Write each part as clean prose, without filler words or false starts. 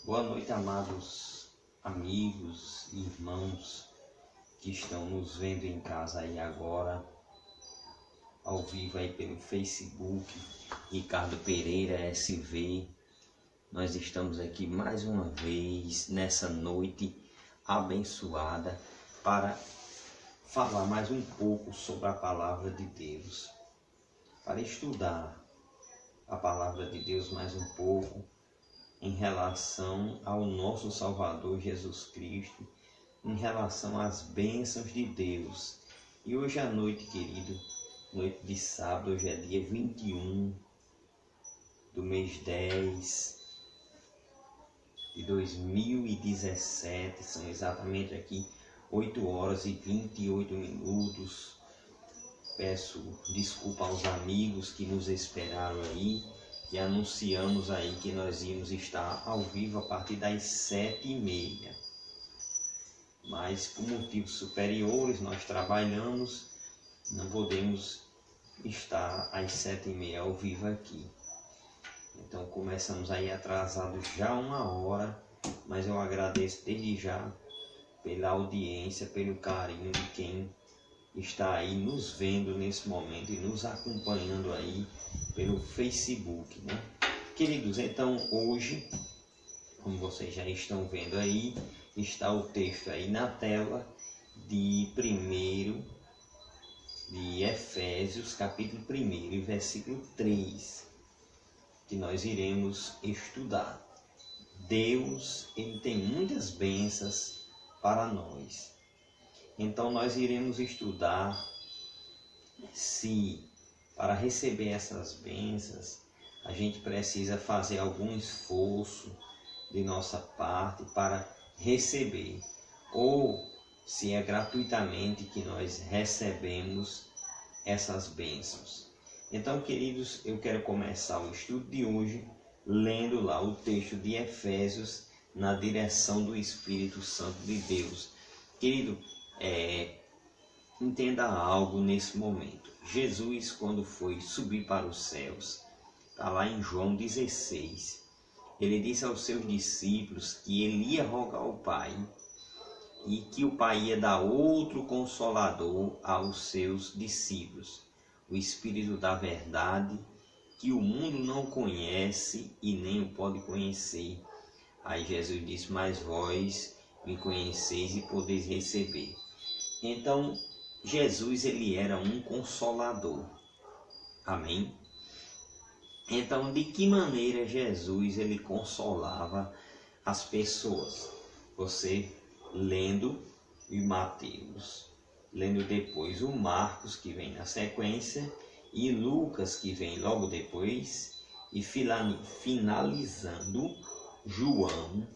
Boa noite, amados amigos e irmãos que estão nos vendo em casa aí agora, ao vivo aí pelo Facebook, Ricardo Pereira SV. Nós estamos aqui mais uma vez nessa noite abençoada para falar mais um pouco sobre a palavra de Deus, para estudar a palavra de Deus mais um pouco em relação ao nosso Salvador Jesus Cristo, em relação às bênçãos de Deus. E hoje à noite, querido, noite de sábado, hoje é dia 21 do mês 10 de 2017, são exatamente aqui 8 horas e 28 minutos. Peço desculpa aos amigos que nos esperaram aí, e anunciamos aí que nós íamos estar ao vivo a partir das 7h30. Mas por motivos superiores nós trabalhamos, não podemos estar às 7h30 ao vivo aqui. Então começamos aí atrasados já 1 hora, mas eu agradeço desde já pela audiência, pelo carinho de quem está aí nos vendo nesse momento e nos acompanhando aí pelo Facebook, né? Queridos, então hoje, como vocês já estão vendo aí, está o texto aí na tela de Efésios, capítulo 1, versículo 3, que nós iremos estudar. Deus, ele tem muitas bênçãos para nós. Então nós iremos estudar se para receber essas bênçãos a gente precisa fazer algum esforço de nossa parte para receber, ou se é gratuitamente que nós recebemos essas bênçãos. Então, queridos, eu quero começar o estudo de hoje lendo lá o texto de Efésios na direção do Espírito Santo de Deus. Querido, entenda algo nesse momento. Jesus, quando foi subir para os céus, está lá em João 16, ele disse aos seus discípulos que ele ia rogar ao Pai e que o Pai ia dar outro Consolador aos seus discípulos, o Espírito da verdade, que o mundo não conhece e nem o pode conhecer. Aí Jesus disse: mas vós me conheceis e podeis receber. Então, Jesus, ele era um consolador. Amém? Então, de que maneira Jesus, ele consolava as pessoas? Você lendo em Mateus, lendo depois o Marcos, que vem na sequência, e Lucas, que vem logo depois, e finalizando João,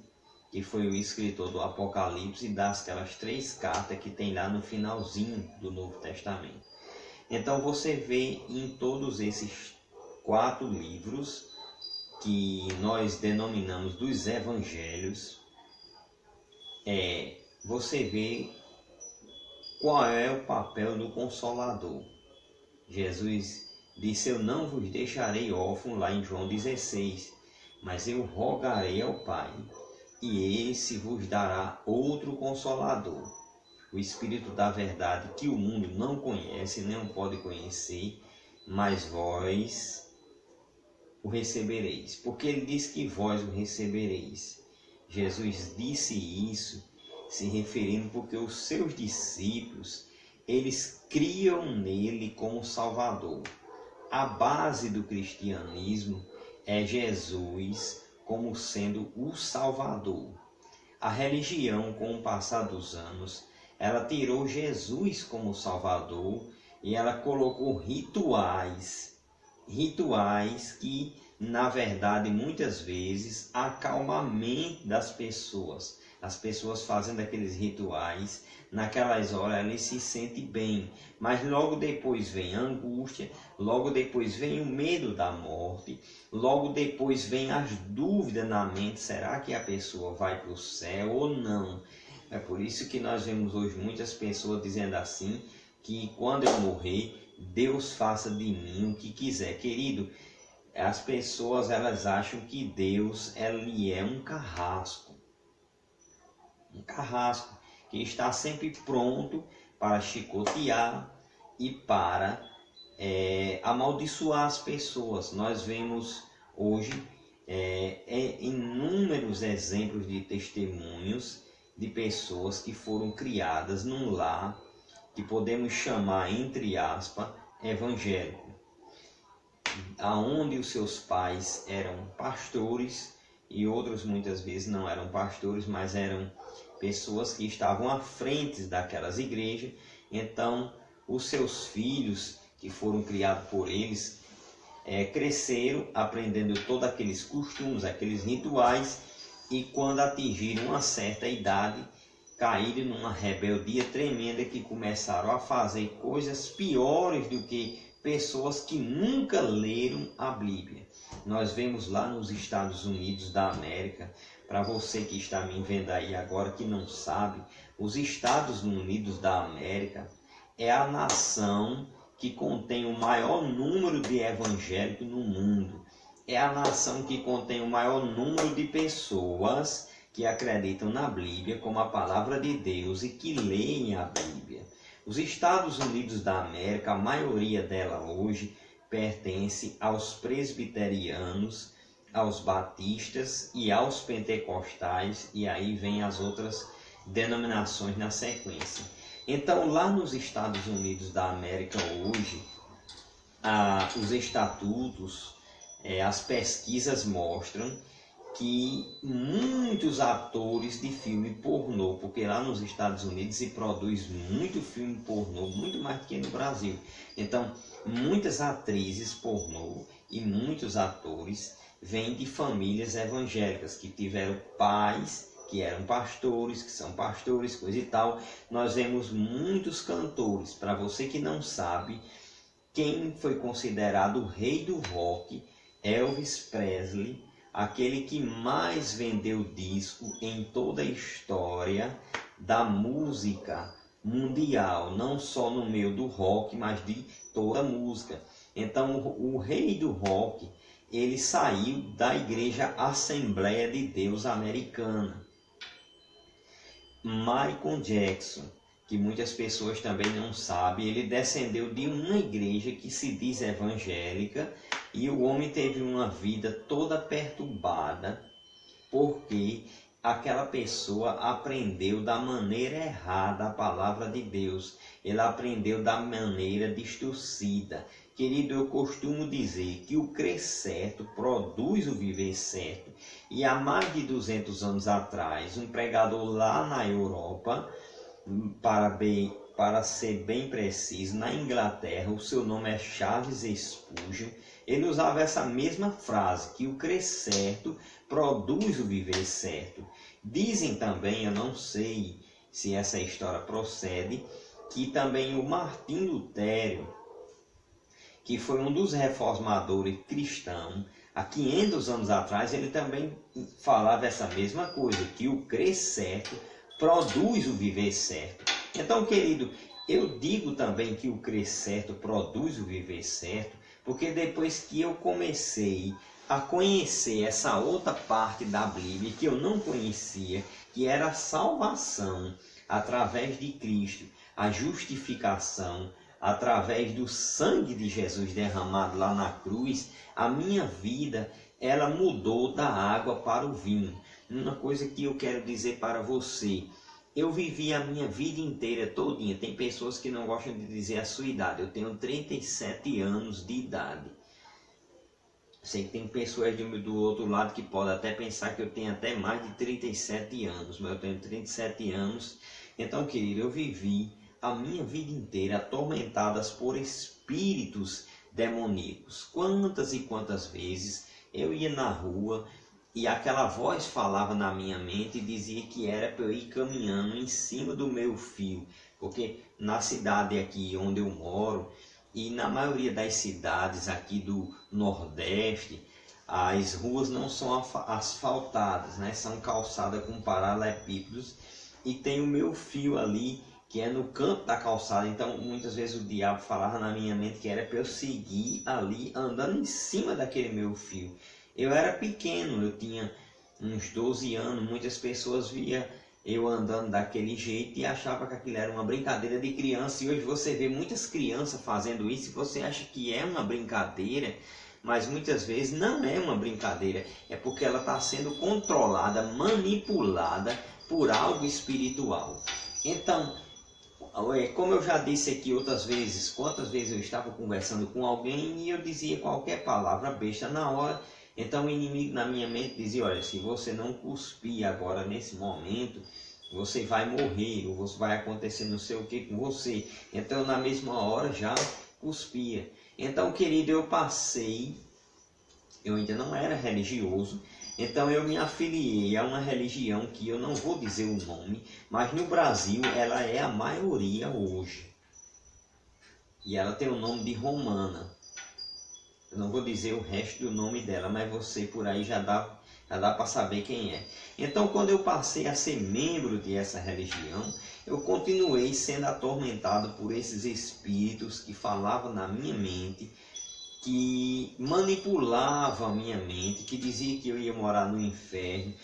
que foi o escritor do Apocalipse e das aquelas 3 cartas que tem lá no finalzinho do Novo Testamento. Então você vê em todos esses 4 livros, que nós denominamos dos Evangelhos, você vê qual é o papel do Consolador. Jesus disse: eu não vos deixarei órfãos, lá em João 16, mas eu rogarei ao Pai, e esse vos dará outro Consolador, o Espírito da verdade, que o mundo não conhece, nem o pode conhecer, mas vós o recebereis. Porque ele diz que vós o recebereis. Jesus disse isso se referindo porque os seus discípulos, eles criam nele como Salvador. A base do cristianismo é Jesus como sendo o Salvador. A religião, com o passar dos anos, ela tirou Jesus como Salvador e ela colocou rituais que, na verdade, muitas vezes acalmam a mente das pessoas. As pessoas fazendo aqueles rituais, naquelas horas elas se sentem bem, mas logo depois vem a angústia, logo depois vem o medo da morte, logo depois vem as dúvidas na mente: será que a pessoa vai para o céu ou não? É por isso que nós vemos hoje muitas pessoas dizendo assim, que quando eu morrer, Deus faça de mim o que quiser. Querido, as pessoas elas acham que Deus ele é um carrasco que está sempre pronto para chicotear e para amaldiçoar as pessoas. Nós vemos hoje inúmeros exemplos de testemunhos de pessoas que foram criadas num lar que podemos chamar, entre aspas, evangélico, aonde os seus pais eram pastores e outros muitas vezes não eram pastores, mas eram pessoas que estavam à frente daquelas igrejas. Então os seus filhos, que foram criados por eles, cresceram aprendendo todos aqueles costumes, aqueles rituais, e quando atingiram uma certa idade, caíram numa rebeldia tremenda, que começaram a fazer coisas piores do que pessoas que nunca leram a Bíblia. Nós vemos lá nos Estados Unidos da América, para você que está me vendo aí agora que não sabe, os Estados Unidos da América é a nação que contém o maior número de evangélicos no mundo. É a nação que contém o maior número de pessoas que acreditam na Bíblia como a palavra de Deus e que leem a Bíblia. Os Estados Unidos da América, a maioria dela hoje, pertence aos presbiterianos, aos batistas e aos pentecostais, e aí vem as outras denominações na sequência. Então, lá nos Estados Unidos da América hoje, os estatutos, as pesquisas mostram que muitos atores de filme pornô, porque lá nos Estados Unidos se produz muito filme pornô, muito mais do que no Brasil. Então, muitas atrizes pornô e muitos atores vêm de famílias evangélicas, que tiveram pais que eram pastores, que são pastores, coisa e tal. Nós vemos muitos cantores. Para você que não sabe, quem foi considerado o rei do rock, Elvis Presley, aquele que mais vendeu disco em toda a história da música mundial, não só no meio do rock, mas de toda a música. Então, o rei do rock, ele saiu da Igreja Assembleia de Deus Americana. Michael Jackson, que muitas pessoas também não sabem, ele descendeu de uma igreja que se diz evangélica, e o homem teve uma vida toda perturbada, porque aquela pessoa aprendeu da maneira errada a palavra de Deus. Ele aprendeu da maneira distorcida. Querido, eu costumo dizer que o crer certo produz o viver certo. E há mais de 200 anos atrás, um pregador lá na Europa, para ser bem preciso, na Inglaterra, o seu nome é Charles Spurgeon, ele usava essa mesma frase, que o crer certo produz o viver certo. Dizem também, eu não sei se essa história procede, que também o Martim Lutero, que foi um dos reformadores cristãos, há 500 anos atrás, ele também falava essa mesma coisa, que o crer certo produz o viver certo. Então, querido, eu digo também que o crer certo produz o viver certo, porque depois que eu comecei a conhecer essa outra parte da Bíblia que eu não conhecia, que era a salvação através de Cristo, a justificação através do sangue de Jesus derramado lá na cruz, a minha vida ela mudou da água para o vinho. Uma coisa que eu quero dizer para você: eu vivi a minha vida inteira todinha. Tem pessoas que não gostam de dizer a sua idade. Eu tenho 37 anos de idade. Sei que tem pessoas do outro lado que podem até pensar que eu tenho até mais de 37 anos. Mas eu tenho 37 anos. Então, querido, eu vivi a minha vida inteira atormentadas por espíritos demoníacos. Quantas e quantas vezes eu ia na rua e aquela voz falava na minha mente e dizia que era para eu ir caminhando em cima do meu fio. Porque na cidade aqui onde eu moro, e na maioria das cidades aqui do Nordeste, as ruas não são asfaltadas, né? São calçadas com paralelepípedos, e tem o meu fio ali que é no canto da calçada. Então muitas vezes o diabo falava na minha mente que era para eu seguir ali andando em cima daquele meu fio. Eu era pequeno, eu tinha uns 12 anos, muitas pessoas via eu andando daquele jeito e achava que aquilo era uma brincadeira de criança. E hoje você vê muitas crianças fazendo isso e você acha que é uma brincadeira, mas muitas vezes não é uma brincadeira, é porque ela está sendo controlada, manipulada por algo espiritual. Então, como eu já disse aqui outras vezes, quantas vezes eu estava conversando com alguém e eu dizia qualquer palavra besta na hora, então o inimigo na minha mente dizia, olha, se você não cuspir agora nesse momento, você vai morrer, ou você vai acontecer não sei o que com você. Então na mesma hora já cuspia. Então, querido, eu ainda não era religioso, então eu me afiliei a uma religião que eu não vou dizer o nome, mas no Brasil ela é a maioria hoje. E ela tem o nome de Romana. Eu não vou dizer o resto do nome dela, mas você por aí já dá para saber quem é. Então, quando eu passei a ser membro dessa religião, eu continuei sendo atormentado por esses espíritos que falavam na minha mente, que manipulavam a minha mente, que dizia que eu ia morar no inferno.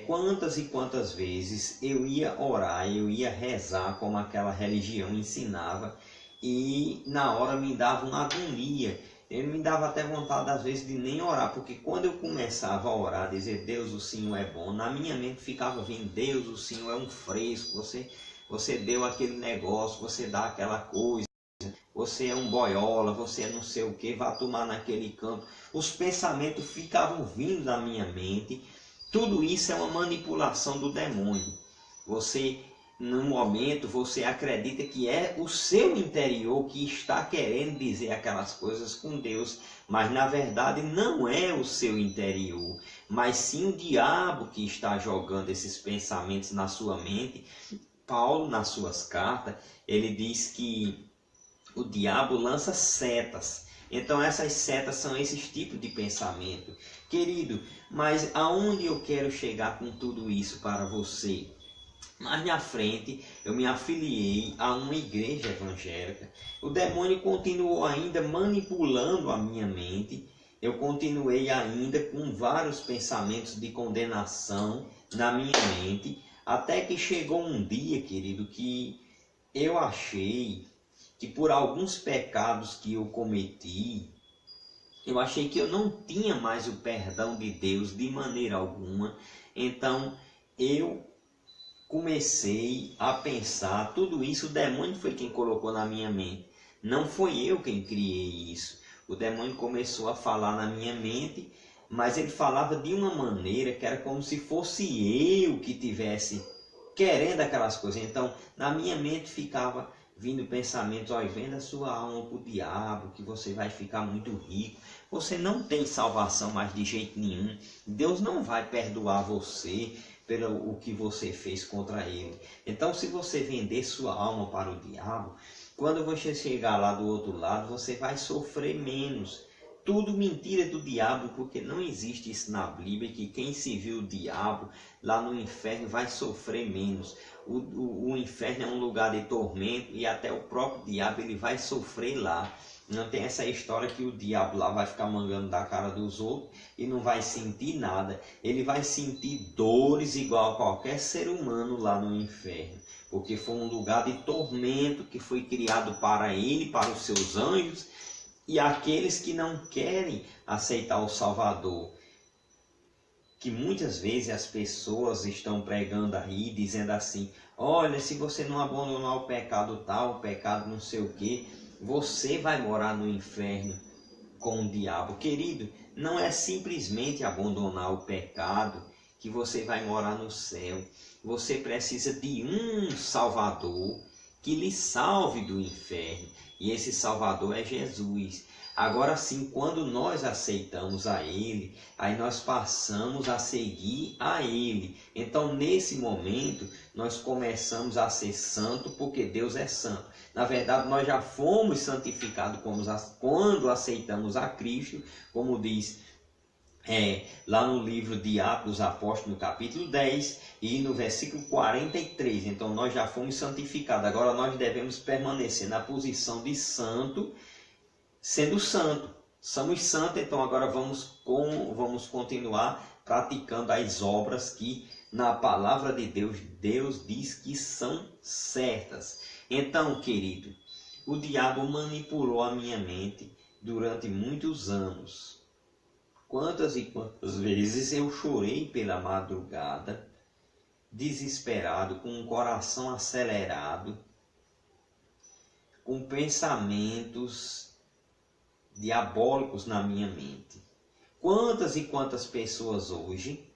Quantas e quantas vezes eu ia orar, eu ia rezar como aquela religião ensinava, e na hora me dava uma agonia. Ele me dava até vontade às vezes de nem orar, porque quando eu começava a orar, dizer Deus o Senhor é bom, na minha mente ficava vindo, Deus o Senhor é um fresco, você deu aquele negócio, você dá aquela coisa, você é um boiola, você é não sei o que, vai tomar naquele canto. Os pensamentos ficavam vindo na minha mente. Tudo isso é uma manipulação do demônio. Você, no momento, você acredita que é o seu interior que está querendo dizer aquelas coisas com Deus, mas na verdade não é o seu interior, mas sim o diabo que está jogando esses pensamentos na sua mente. Paulo, nas suas cartas, ele diz que o diabo lança setas. Então essas setas são esses tipos de pensamento. Querido, mas aonde eu quero chegar com tudo isso para você? Mais na frente, eu me afiliei a uma igreja evangélica. O demônio continuou ainda manipulando a minha mente. Eu continuei ainda com vários pensamentos de condenação na minha mente. Até que chegou um dia, querido, que eu achei que por alguns pecados que eu cometi, eu achei que eu não tinha mais o perdão de Deus de maneira alguma. Então eu comecei a pensar, tudo isso o demônio foi quem colocou na minha mente. Não foi eu quem criei isso. O demônio começou a falar na minha mente, mas ele falava de uma maneira que era como se fosse eu que tivesse querendo aquelas coisas. Então na minha mente ficava vindo pensamentos, ó, venda sua alma para o diabo, que você vai ficar muito rico. Você não tem salvação mais de jeito nenhum. Deus não vai perdoar você pelo o que você fez contra ele. Então, se você vender sua alma para o diabo, quando você chegar lá do outro lado, você vai sofrer menos. Tudo mentira do diabo, porque não existe isso na Bíblia, que quem se viu o diabo lá no inferno vai sofrer menos. O inferno é um lugar de tormento e até o próprio diabo ele vai sofrer lá. Não tem essa história que o diabo lá vai ficar mangando da cara dos outros e não vai sentir nada. Ele vai sentir dores igual a qualquer ser humano lá no inferno. Porque foi um lugar de tormento que foi criado para ele, para os seus anjos e aqueles que não querem aceitar o Salvador. Que muitas vezes as pessoas estão pregando aí, dizendo assim, olha, se você não abandonar o pecado tal, o pecado não sei o que, você vai morar no inferno com o diabo. Querido, não é simplesmente abandonar o pecado que você vai morar no céu. Você precisa de um Salvador que lhe salve do inferno. E esse Salvador é Jesus. Agora sim, quando nós aceitamos a Ele, aí nós passamos a seguir a Ele. Então, nesse momento, nós começamos a ser santo, porque Deus é santo. Na verdade, nós já fomos santificados quando aceitamos a Cristo, como diz lá no livro de Atos dos Apóstolos, no capítulo 10 e no versículo 43. Então nós já fomos santificados, agora nós devemos permanecer na posição de santo, sendo santo. Somos santos, então agora vamos continuar praticando as obras que na palavra de Deus, Deus diz que são certas. Então, querido, o diabo manipulou a minha mente durante muitos anos. Quantas e quantas vezes eu chorei pela madrugada, desesperado, com um coração acelerado, com pensamentos diabólicos na minha mente. Quantas e quantas pessoas hoje,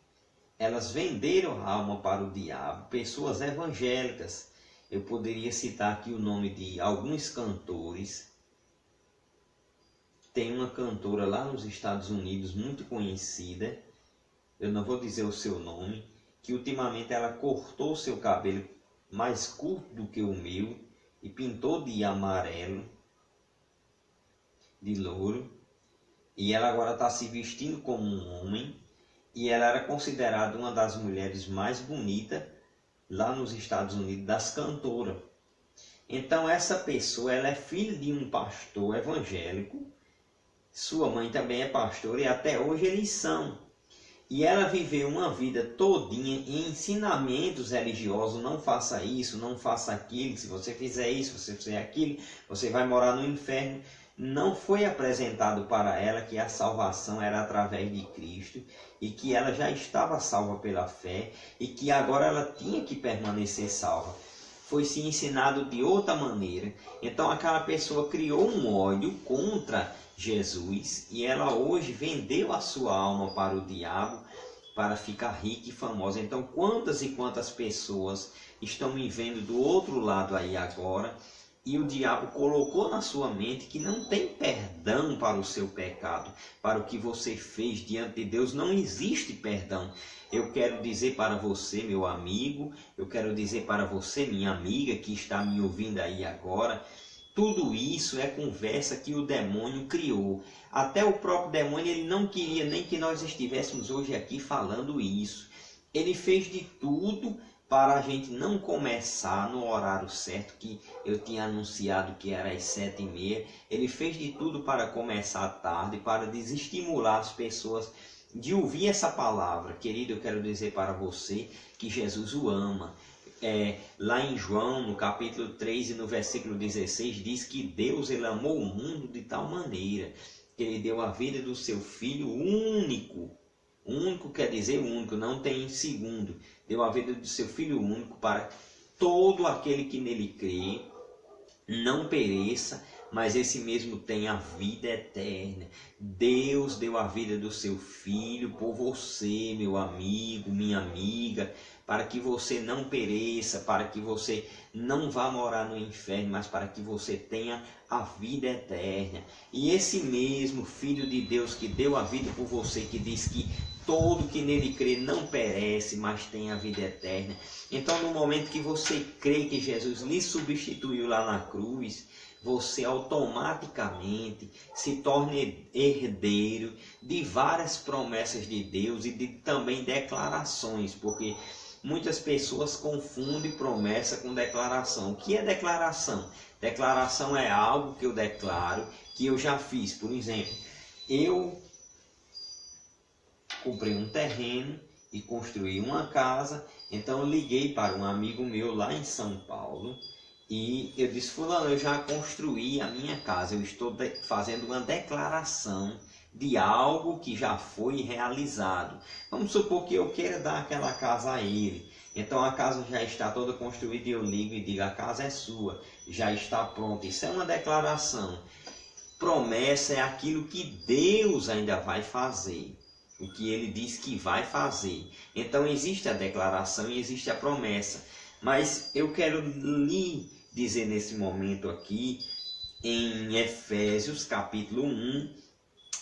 elas venderam a alma para o diabo, pessoas evangélicas. Eu poderia citar aqui o nome de alguns cantores. Tem uma cantora lá nos Estados Unidos muito conhecida, eu não vou dizer o seu nome, que ultimamente ela cortou seu cabelo mais curto do que o meu e pintou de amarelo, de louro, e ela agora está se vestindo como um homem, e ela era considerada uma das mulheres mais bonitas lá nos Estados Unidos, das cantoras. Então essa pessoa, ela é filha de um pastor evangélico, sua mãe também é pastora e até hoje eles são. E ela viveu uma vida todinha em ensinamentos religiosos, não faça isso, não faça aquilo, se você fizer isso, se você fizer aquilo, você vai morar no inferno. Não foi apresentado para ela que a salvação era através de Cristo e que ela já estava salva pela fé e que agora ela tinha que permanecer salva. Foi se ensinado de outra maneira. Então aquela pessoa criou um ódio contra Jesus e ela hoje vendeu a sua alma para o diabo para ficar rica e famosa. Então quantas e quantas pessoas estão me vendo do outro lado aí agora e o diabo colocou na sua mente que não tem perdão para o seu pecado, para o que você fez diante de Deus, não existe perdão. Eu quero dizer para você, meu amigo, eu quero dizer para você, minha amiga, que está me ouvindo aí agora, tudo isso é conversa que o demônio criou. Até o próprio demônio, ele não queria nem que nós estivéssemos hoje aqui falando isso. Ele fez de tudo para a gente não começar no horário certo, que eu tinha anunciado que era às 7h30. Ele fez de tudo para começar tarde, para desestimular as pessoas de ouvir essa palavra. Querido, eu quero dizer para você que Jesus o ama. Lá em João, no capítulo 3 e no versículo 16, diz que Deus ele amou o mundo de tal maneira que ele deu a vida do seu Filho único. Único quer dizer único, não tem segundo. Deu a vida do seu Filho único para todo aquele que nele crê, não pereça, mas esse mesmo tem a vida eterna. Deus deu a vida do seu Filho por você, meu amigo, minha amiga, para que você não pereça, para que você não vá morar no inferno, mas para que você tenha a vida eterna. E esse mesmo Filho de Deus que deu a vida por você, que diz que todo que nele crê não perece, mas tem a vida eterna. Então, no momento que você crê que Jesus lhe substituiu lá na cruz, você automaticamente se torna herdeiro de várias promessas de Deus e de também declarações, porque muitas pessoas confundem promessa com declaração. O que é declaração? Declaração é algo que eu declaro, que eu já fiz. Por exemplo, eu comprei um terreno e construí uma casa, então eu liguei para um amigo meu lá em São Paulo e eu disse: fulano, eu já construí a minha casa, eu estou fazendo uma declaração de algo que já foi realizado. Vamos supor que eu queira dar aquela casa a ele, então a casa já está toda construída e eu ligo e digo: a casa é sua, já está pronta. Isso é uma declaração. Promessa é aquilo que Deus ainda vai fazer, o que ele diz que vai fazer. Então existe a declaração e existe a promessa. Mas eu quero lhe dizer nesse momento aqui, em Efésios capítulo 1,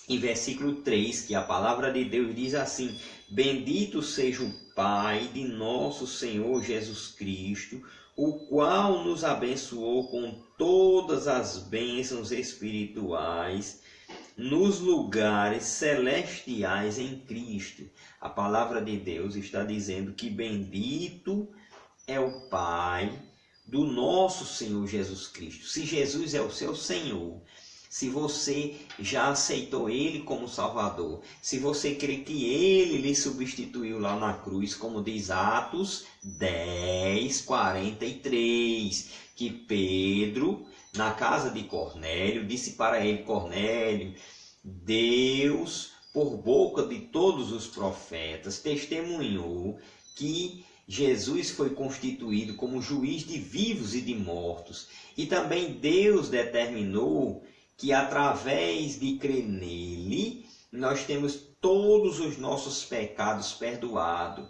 em versículo 3, que a palavra de Deus diz assim: bendito seja o Pai de nosso Senhor Jesus Cristo, o qual nos abençoou com todas as bênçãos espirituais nos lugares celestiais em Cristo. A palavra de Deus está dizendo que bendito é o Pai do nosso Senhor Jesus Cristo. Se Jesus é o seu Senhor, se você já aceitou Ele como Salvador, se você crê que Ele lhe substituiu lá na cruz, como diz Atos 10:43, que Pedro, na casa de Cornélio, disse para ele: Cornélio, Deus, por boca de todos os profetas, testemunhou que Jesus foi constituído como juiz de vivos e de mortos. E também Deus determinou que através de crer nele, nós temos todos os nossos pecados perdoados.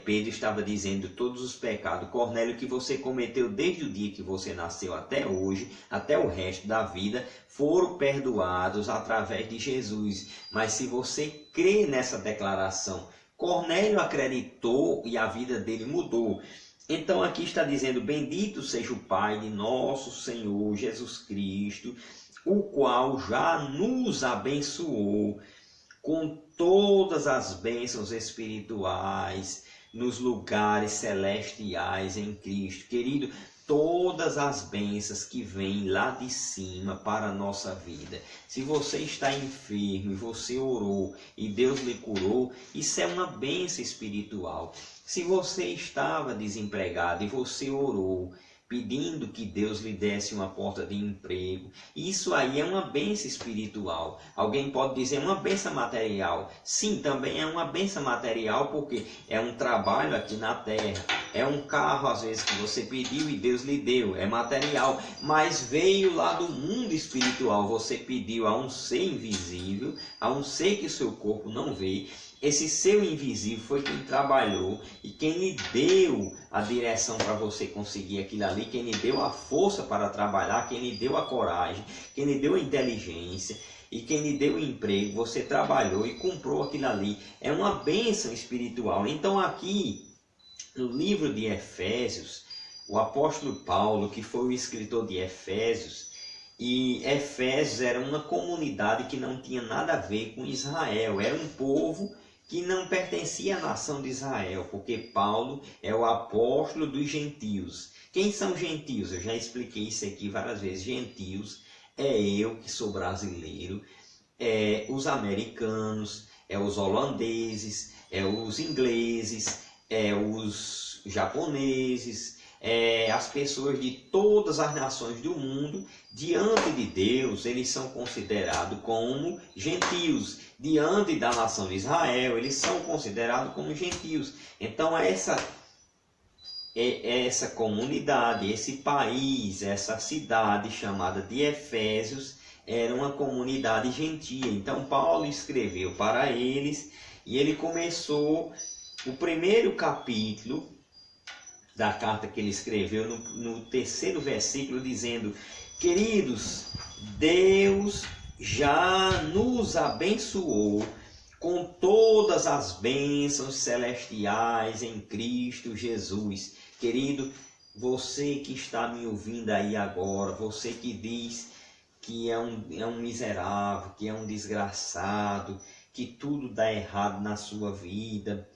Pedro estava dizendo todos os pecados, Cornélio, que você cometeu desde o dia que você nasceu até hoje, até o resto da vida, foram perdoados através de Jesus. Mas se você crê nessa declaração, Cornélio acreditou e a vida dele mudou. Então aqui está dizendo: bendito seja o Pai de nosso Senhor Jesus Cristo, o qual já nos abençoou com todas as bênçãos espirituais nos lugares celestiais em Cristo. Querido, todas as bênçãos que vêm lá de cima para a nossa vida. Se você está enfermo e você orou e Deus lhe curou, isso é uma bênção espiritual. Se você estava desempregado e você orou, pedindo que Deus lhe desse uma porta de emprego, isso aí é uma bênção espiritual. Alguém pode dizer uma bênção material. Sim, também é uma bênção material, porque é um trabalho aqui na terra, é um carro às vezes que você pediu e Deus lhe deu, é material, mas veio lá do mundo espiritual. Você pediu a um ser invisível, a um ser que o seu corpo não vê. Esse seu invisível foi quem trabalhou e quem lhe deu a direção para você conseguir aquilo ali, quem lhe deu a força para trabalhar, quem lhe deu a coragem, quem lhe deu a inteligência e quem lhe deu o emprego. Você trabalhou e comprou aquilo ali. É uma bênção espiritual. Então aqui no livro de Efésios, o apóstolo Paulo, que foi o escritor de Efésios, e Efésios era uma comunidade que não tinha nada a ver com Israel, era um povo que não pertencia à nação de Israel, porque Paulo é o apóstolo dos gentios. Quem são gentios? Eu já expliquei isso aqui várias vezes. Gentios é eu que sou brasileiro, é os americanos, é os holandeses, é os ingleses, é os japoneses, as pessoas de todas as nações do mundo. Diante de Deus, eles são considerados como gentios. Diante da nação de Israel, eles são considerados como gentios. Então, essa comunidade, esse país, essa cidade chamada de Efésios, era uma comunidade gentia. Então, Paulo escreveu para eles e ele começou o primeiro capítulo da carta que ele escreveu no 3º versículo, dizendo: queridos, Deus já nos abençoou com todas as bênçãos celestiais em Cristo Jesus. Querido, você que está me ouvindo aí agora, você que diz que é um miserável, que é um desgraçado, que tudo dá errado na sua vida,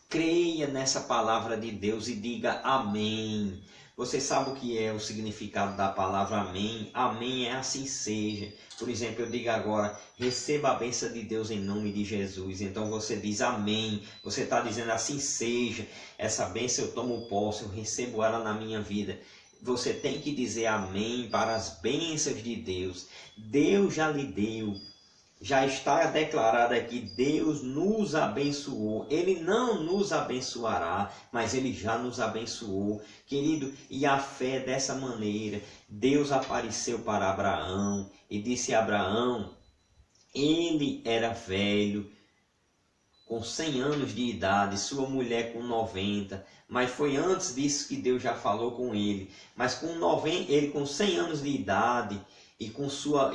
creia nessa palavra de Deus e diga amém. Você sabe o que é o significado da palavra amém? Amém é assim seja. Por exemplo, eu digo agora: receba a bênção de Deus em nome de Jesus. Então você diz amém. Você está dizendo assim seja. Essa bênção eu tomo posse, eu recebo ela na minha vida. Você tem que dizer amém para as bênçãos de Deus. Deus já lhe deu. Já está declarado aqui: Deus nos abençoou. Ele não nos abençoará, mas Ele já nos abençoou. Querido, e a fé dessa maneira, Deus apareceu para Abraão e disse a Abraão, ele era velho, com 100 anos de idade, sua mulher com 90, mas foi antes disso que Deus já falou com ele. Mas ele com 100 anos de idade, e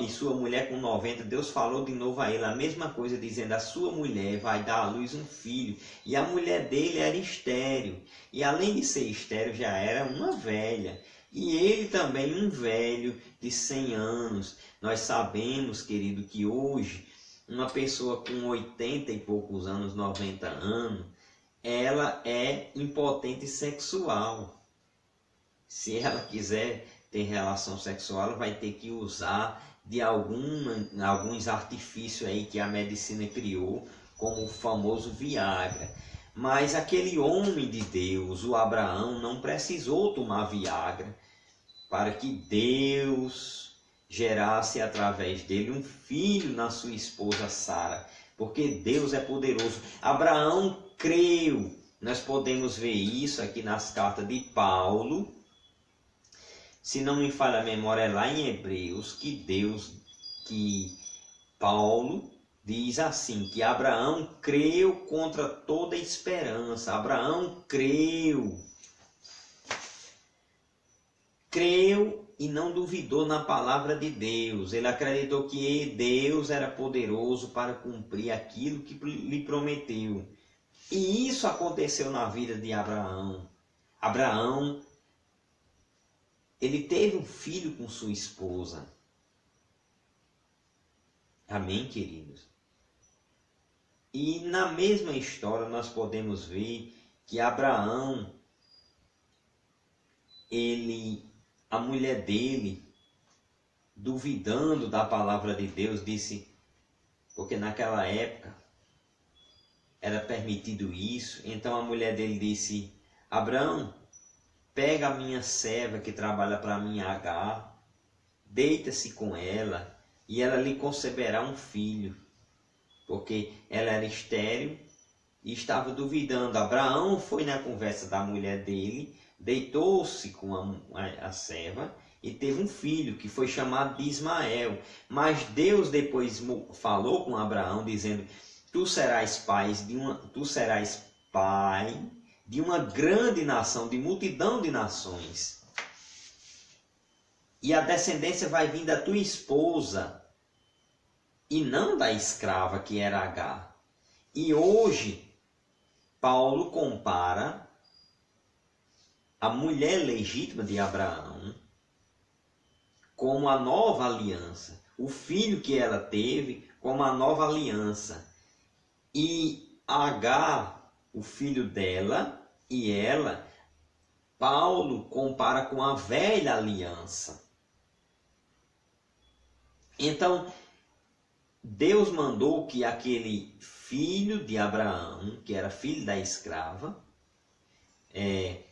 sua mulher com 90, Deus falou de novo a ele a mesma coisa, dizendo: a sua mulher vai dar à luz um filho. E a mulher dele era estéril, e além de ser estéril, já era uma velha. E ele também um velho de 100 anos. Nós sabemos, querido, que hoje uma pessoa com 80 e poucos anos, 90 anos, ela é impotente sexual. Se ela quiser ter relação sexual, ela vai ter que usar de alguns artifícios aí que a medicina criou, como o famoso Viagra. Mas aquele homem de Deus, o Abraão, não precisou tomar Viagra para que Deus gerasse através dele um filho na sua esposa Sara, porque Deus é poderoso. Abraão creu. Nós podemos ver isso aqui nas cartas de Paulo. Se não me falha a memória, é lá em Hebreus que Paulo diz assim, que Abraão creu contra toda esperança. Abraão creu e não duvidou na palavra de Deus. Ele acreditou que Deus era poderoso para cumprir aquilo que lhe prometeu. E isso aconteceu na vida de Abraão. Abraão, ele teve um filho com sua esposa. Amém, queridos? E na mesma história nós podemos ver que Abraão, a mulher dele, duvidando da palavra de Deus, disse, porque naquela época era permitido isso, então a mulher dele disse, Abraão, pega a minha serva que trabalha para mim, Agar, deita-se com ela e ela lhe conceberá um filho, porque ela era estéril e estava duvidando. Abraão foi na conversa da mulher dele, deitou-se com a serva e teve um filho que foi chamado de Ismael. Mas Deus depois falou com Abraão dizendo, tu serás pai de uma grande nação, de multidão de nações. E a descendência vai vir da tua esposa e não da escrava que era Agar. E hoje Paulo compara a mulher legítima de Abraão como a nova aliança, o filho que ela teve como a nova aliança. E Agar, o filho dela e ela, Paulo compara com a velha aliança. Então, Deus mandou que aquele filho de Abraão, que era filho da escrava,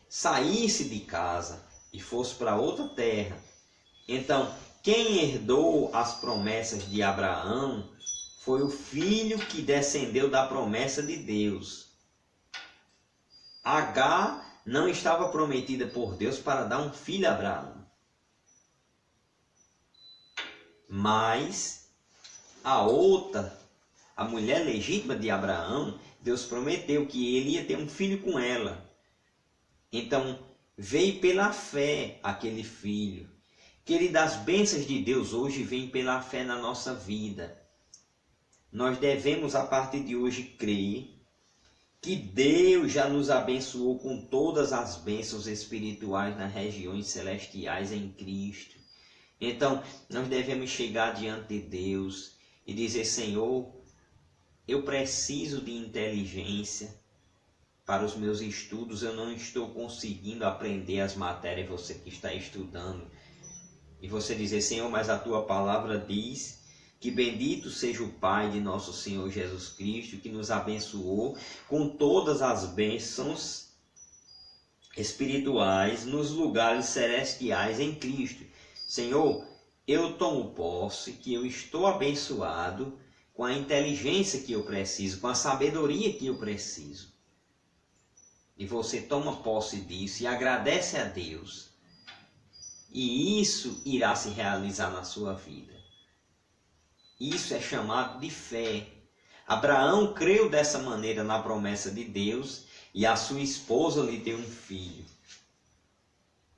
saísse de casa e fosse para outra terra. Então, quem herdou as promessas de Abraão foi o filho que descendeu da promessa de Deus. Agar não estava prometida por Deus para dar um filho a Abraão. Mas a mulher legítima de Abraão, Deus prometeu que ele ia ter um filho com ela. Então, veio pela fé aquele filho. Querido, as bênçãos de Deus hoje vêm pela fé na nossa vida. Nós devemos, a partir de hoje, crer que Deus já nos abençoou com todas as bênçãos espirituais nas regiões celestiais em Cristo. Então, nós devemos chegar diante de Deus e dizer, Senhor, eu preciso de inteligência para os meus estudos, eu não estou conseguindo aprender as matérias, você que está estudando. E você dizer, Senhor, mas a tua palavra diz que bendito seja o Pai de nosso Senhor Jesus Cristo, que nos abençoou com todas as bênçãos espirituais nos lugares celestiais em Cristo. Senhor, eu tomo posse que eu estou abençoado com a inteligência que eu preciso, com a sabedoria que eu preciso. E você toma posse disso e agradece a Deus. E isso irá se realizar na sua vida. Isso é chamado de fé. Abraão creu dessa maneira na promessa de Deus e a sua esposa lhe deu um filho.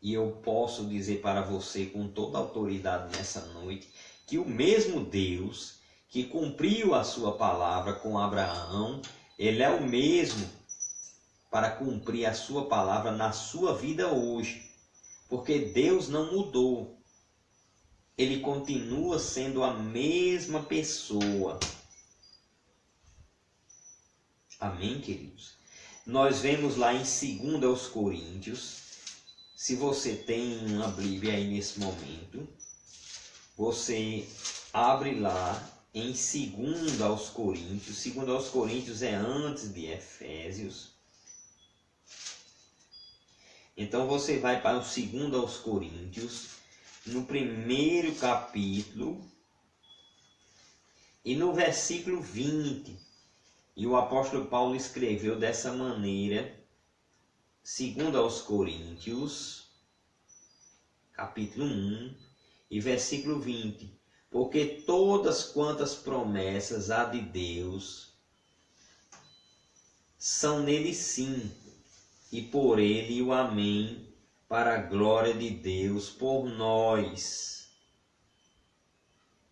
E eu posso dizer para você com toda a autoridade nessa noite que o mesmo Deus que cumpriu a sua palavra com Abraão, ele é o mesmo para cumprir a sua palavra na sua vida hoje. Porque Deus não mudou. Ele continua sendo a mesma pessoa. Amém, queridos? Nós vemos lá em 2 Coríntios. Se você tem uma Bíblia aí nesse momento, você abre lá em 2 Coríntios. 2 Coríntios é antes de Efésios. Então você vai para o 2 Coríntios, no primeiro capítulo e no versículo 20. E o apóstolo Paulo escreveu dessa maneira, 2 Coríntios, capítulo 1 e versículo 20. Porque todas quantas promessas há de Deus são nele sim, e por ele o amém, para a glória de Deus por nós.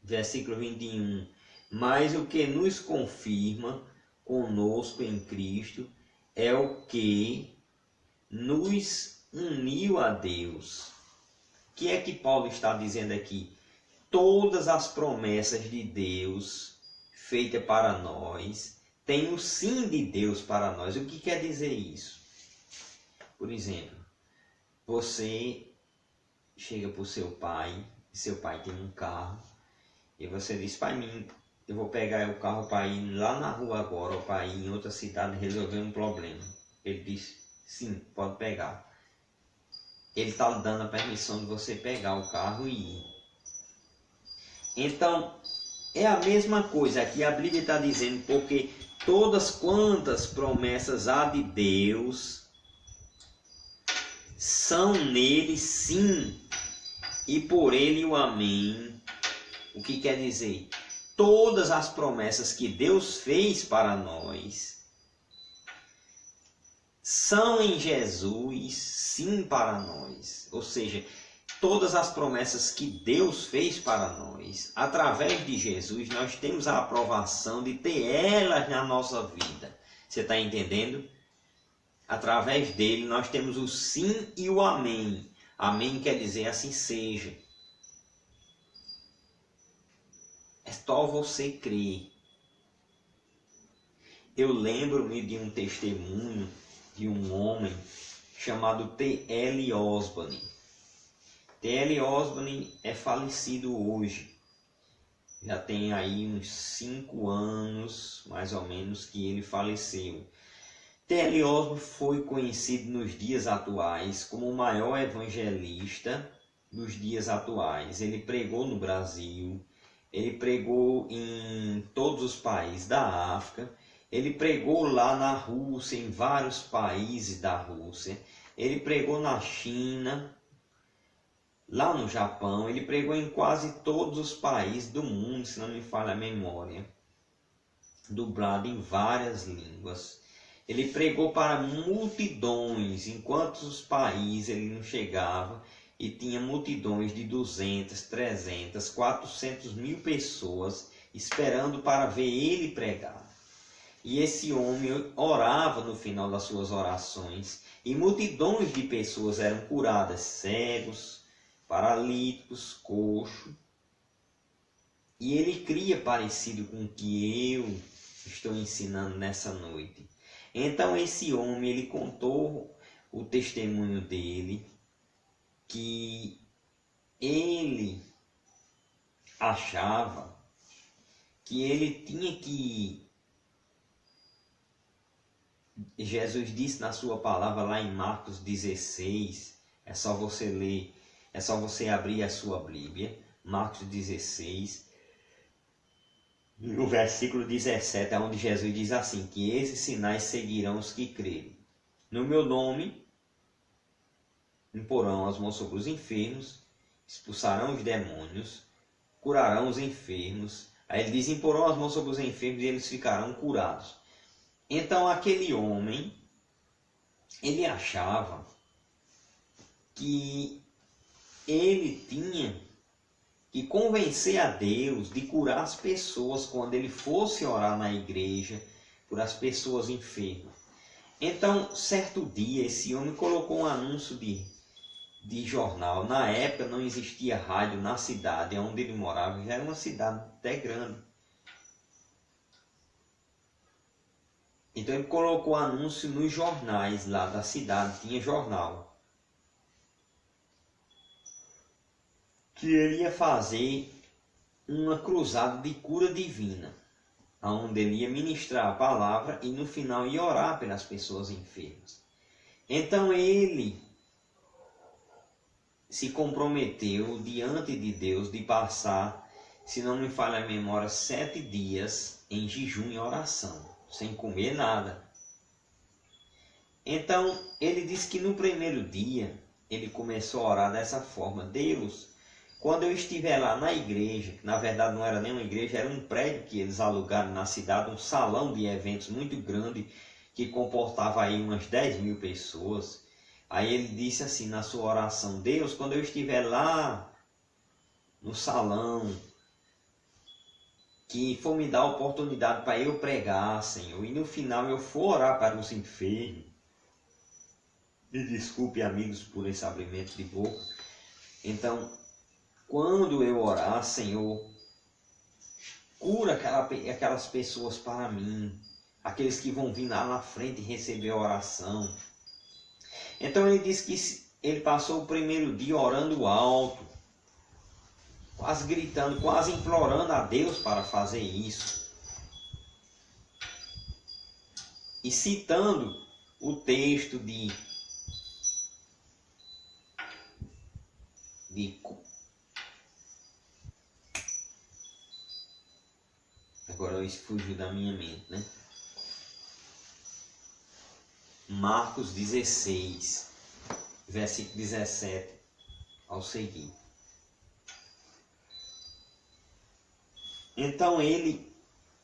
Versículo 21. Mas o que nos confirma conosco em Cristo é o que nos uniu a Deus. O que é que Paulo está dizendo aqui? Todas as promessas de Deus feitas para nós têm o sim de Deus para nós. O que quer dizer isso? Por exemplo, você chega para o seu pai, e seu pai tem um carro, e você diz: pai, eu vou pegar o carro para ir lá na rua agora, ou para ir em outra cidade resolver um problema. Ele diz: sim, pode pegar. Ele está lhe dando a permissão de você pegar o carro e ir. Então, é a mesma coisa aqui, a Bíblia está dizendo, porque todas quantas promessas há de Deus são nele sim, e por ele o amém. O que quer dizer? Todas as promessas que Deus fez para nós são em Jesus sim para nós. Ou seja, todas as promessas que Deus fez para nós, através de Jesus, nós temos a aprovação de ter elas na nossa vida. Você está entendendo? Através dele nós temos o sim e o amém. Amém quer dizer assim seja. É só você crer. Eu lembro-me de um testemunho de um homem chamado T.L. Osborne. T.L. Osborne é falecido hoje. Já tem aí uns 5 anos, mais ou menos, que ele faleceu. T.L. Osborne foi conhecido nos dias atuais como o maior evangelista dos dias atuais. Ele pregou no Brasil, ele pregou em todos os países da África, ele pregou lá na Rússia, em vários países da Rússia, ele pregou na China, lá no Japão, ele pregou em quase todos os países do mundo, se não me falha a memória, dublado em várias línguas. Ele pregou para multidões, em quantos países ele não chegava, e tinha multidões de 200, 300, 400 mil pessoas esperando para ver ele pregar. E esse homem orava no final das suas orações, e multidões de pessoas eram curadas, cegos, paralíticos, coxos. E ele cria parecido com o que eu estou ensinando nessa noite. Então esse homem, ele contou o testemunho dele, que ele achava que ele tinha que... Jesus disse na sua palavra lá em Marcos 16, é só você ler, é só você abrir a sua Bíblia, Marcos 16, no versículo 17, é onde Jesus diz assim, que esses sinais seguirão os que crerem. No meu nome imporão as mãos sobre os enfermos, expulsarão os demônios, curarão os enfermos. Aí ele diz, imporão as mãos sobre os enfermos e eles ficarão curados. Então aquele homem, ele achava que ele tinha que convencer a Deus de curar as pessoas quando ele fosse orar na igreja por as pessoas enfermas. Então, certo dia, esse homem colocou um anúncio de jornal. Na época não existia rádio na cidade onde ele morava, já era uma cidade até grande. Então ele colocou anúncio nos jornais lá da cidade, tinha jornal, que ele ia fazer uma cruzada de cura divina, onde ele ia ministrar a palavra e no final ia orar pelas pessoas enfermas. Então ele se comprometeu diante de Deus de passar, se não me falha a memória, 7 dias em jejum e oração, sem comer nada. Então ele disse que no primeiro dia ele começou a orar dessa forma: Deus, quando eu estiver lá na igreja, que na verdade não era nem uma igreja, era um prédio que eles alugaram na cidade, um salão de eventos muito grande, que comportava aí umas 10.000 pessoas. Aí ele disse assim na sua oração: Deus, quando eu estiver lá no salão, que for me dar a oportunidade para eu pregar, Senhor, e no final eu for orar para os enfermos, me desculpe, amigos, por esse abrimento de boca. Então, quando eu orar, Senhor, cura aquelas pessoas para mim, aqueles que vão vir lá na frente receber a oração. Então ele disse que ele passou o primeiro dia orando alto, quase gritando, quase implorando a Deus para fazer isso. E citando o texto de agora isso fugiu da minha mente, né? Marcos 16, versículo 17 ao seguir. Então ele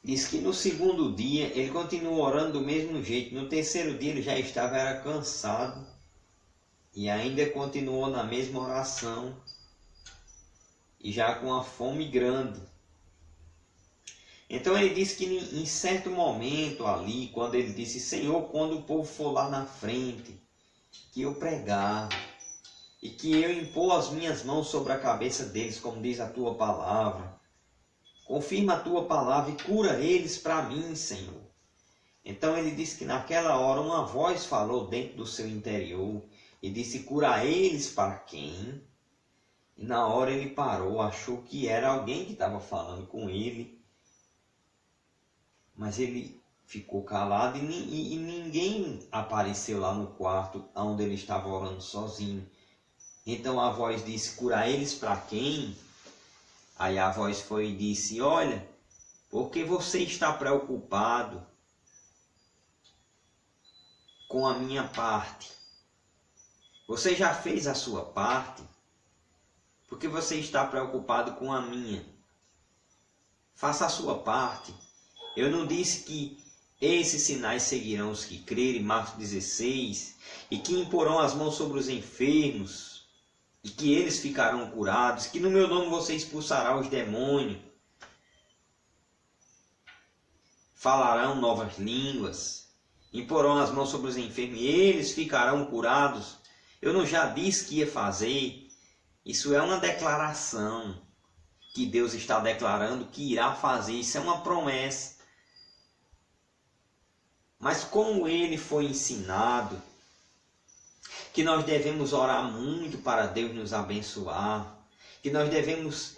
diz que no segundo dia ele continuou orando do mesmo jeito. No terceiro dia ele já estava cansado e ainda continuou na mesma oração e já com uma fome grande. Então ele disse que em certo momento ali, quando ele disse: Senhor, quando o povo for lá na frente, que eu pregar e que eu impor as minhas mãos sobre a cabeça deles, como diz a tua palavra, confirma a tua palavra e cura eles para mim, Senhor. Então ele disse que naquela hora uma voz falou dentro do seu interior e disse: cura eles para quem? E na hora ele parou, achou que era alguém que estava falando com ele, mas ele ficou calado e ninguém apareceu lá no quarto onde ele estava orando sozinho. Então a voz disse: cura eles para quem? Aí a voz foi e disse: olha, porque você está preocupado com a minha parte. Você já fez a sua parte? Porque você está preocupado com a minha. Faça a sua parte. Eu não disse que esses sinais seguirão os que crerem, Marcos 16, e que imporão as mãos sobre os enfermos, e que eles ficarão curados, que no meu nome você expulsará os demônios, falarão novas línguas, imporão as mãos sobre os enfermos, e eles ficarão curados. Eu não já disse que ia fazer? Isso é uma declaração que Deus está declarando que irá fazer. Isso é uma promessa. Mas como ele foi ensinado que nós devemos orar muito para Deus nos abençoar, que nós devemos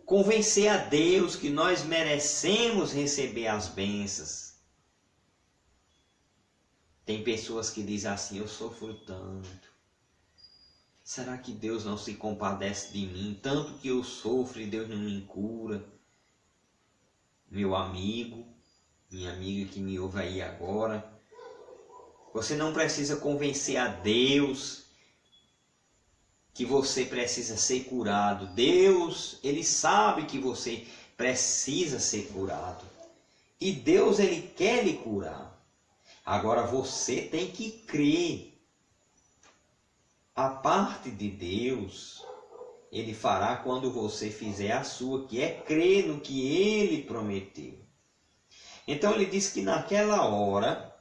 convencer a Deus que nós merecemos receber as bênçãos. Tem pessoas que dizem assim: eu sofro tanto. Será que Deus não se compadece de mim? Tanto que eu sofro e Deus não me cura. Meu amigo, minha amiga que me ouve aí agora, você não precisa convencer a Deus que você precisa ser curado. Deus, Ele sabe que você precisa ser curado. E Deus, Ele quer lhe curar. Agora você tem que crer. A parte de Deus, Ele fará quando você fizer a sua, que é crer no que Ele prometeu. Então ele diz que naquela hora,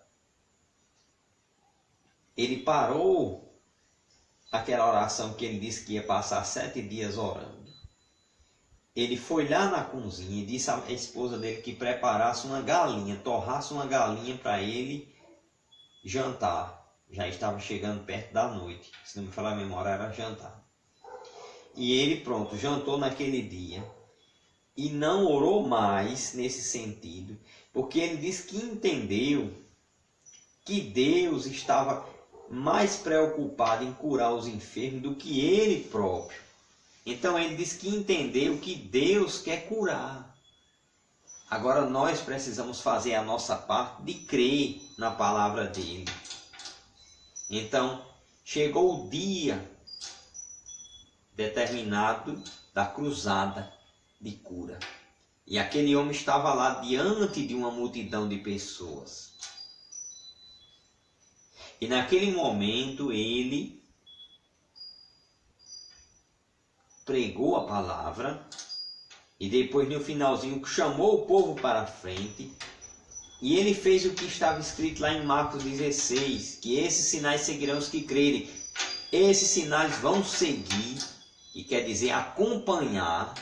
ele parou aquela oração que ele disse que ia passar 7 dias orando. Ele foi lá na cozinha e disse à esposa dele que preparasse uma galinha, torrasse uma galinha para ele jantar. Já estava chegando perto da noite, se não me falar a memória, era jantar. E ele, pronto, jantou naquele dia e não orou mais nesse sentido, porque ele disse que entendeu que Deus estava mais preocupado em curar os enfermos do que ele próprio. Então ele disse que entendeu que Deus quer curar. Agora nós precisamos fazer a nossa parte de crer na palavra dele. Então chegou o dia determinado da cruzada de cura. E aquele homem estava lá diante de uma multidão de pessoas. E naquele momento ele pregou a palavra e depois no finalzinho chamou o povo para a frente e ele fez o que estava escrito lá em Marcos 16, que esses sinais seguirão os que crerem. Esses sinais vão seguir, e quer dizer acompanhar.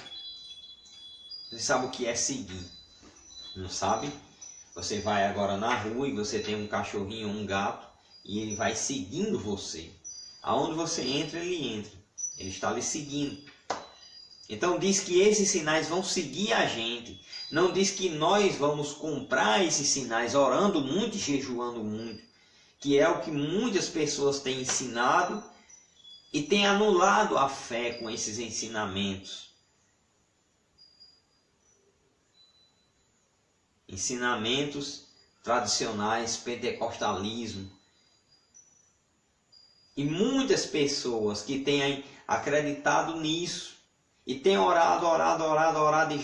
Você sabe o que é seguir? Não sabe? Você vai agora na rua e você tem um cachorrinho, um gato, e ele vai seguindo você. Aonde você entra, ele entra. Ele está lhe seguindo. Então diz que esses sinais vão seguir a gente. Não diz que nós vamos comprar esses sinais orando muito e jejuando muito. Que é o que muitas pessoas têm ensinado e têm anulado a fé com esses ensinamentos. Ensinamentos tradicionais, pentecostalismo. E muitas pessoas que têm acreditado nisso e têm orado e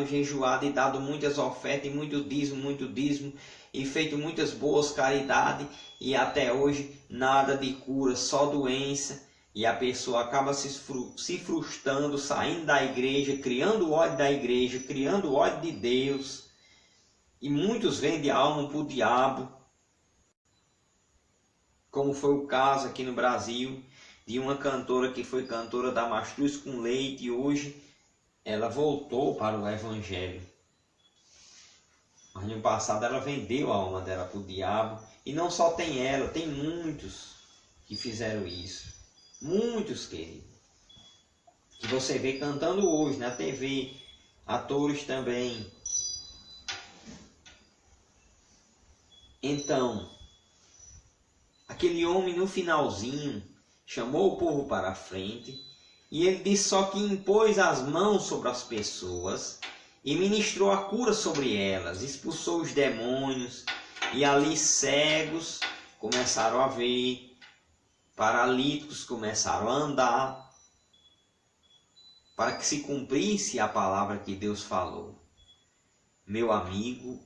jejuado e dado muitas ofertas e muito dízimo e feito muitas boas caridades e até hoje nada de cura, só doença, e a pessoa acaba se frustrando, saindo da igreja, criando ódio da igreja, criando ódio de Deus, e muitos vendem a alma para o diabo, como foi o caso aqui no Brasil de uma cantora que foi cantora da Mastruz com Leite e hoje ela voltou para o Evangelho. Mas no passado ela vendeu a alma dela para o diabo. E não só tem ela, tem muitos que fizeram isso. Muitos, queridos. Que você vê cantando hoje na TV. Atores também. Então, aquele homem no finalzinho chamou o povo para a frente e ele disse só que impôs as mãos sobre as pessoas e ministrou a cura sobre elas, expulsou os demônios e ali cegos começaram a ver, paralíticos começaram a andar, para que se cumprisse a palavra que Deus falou. Meu amigo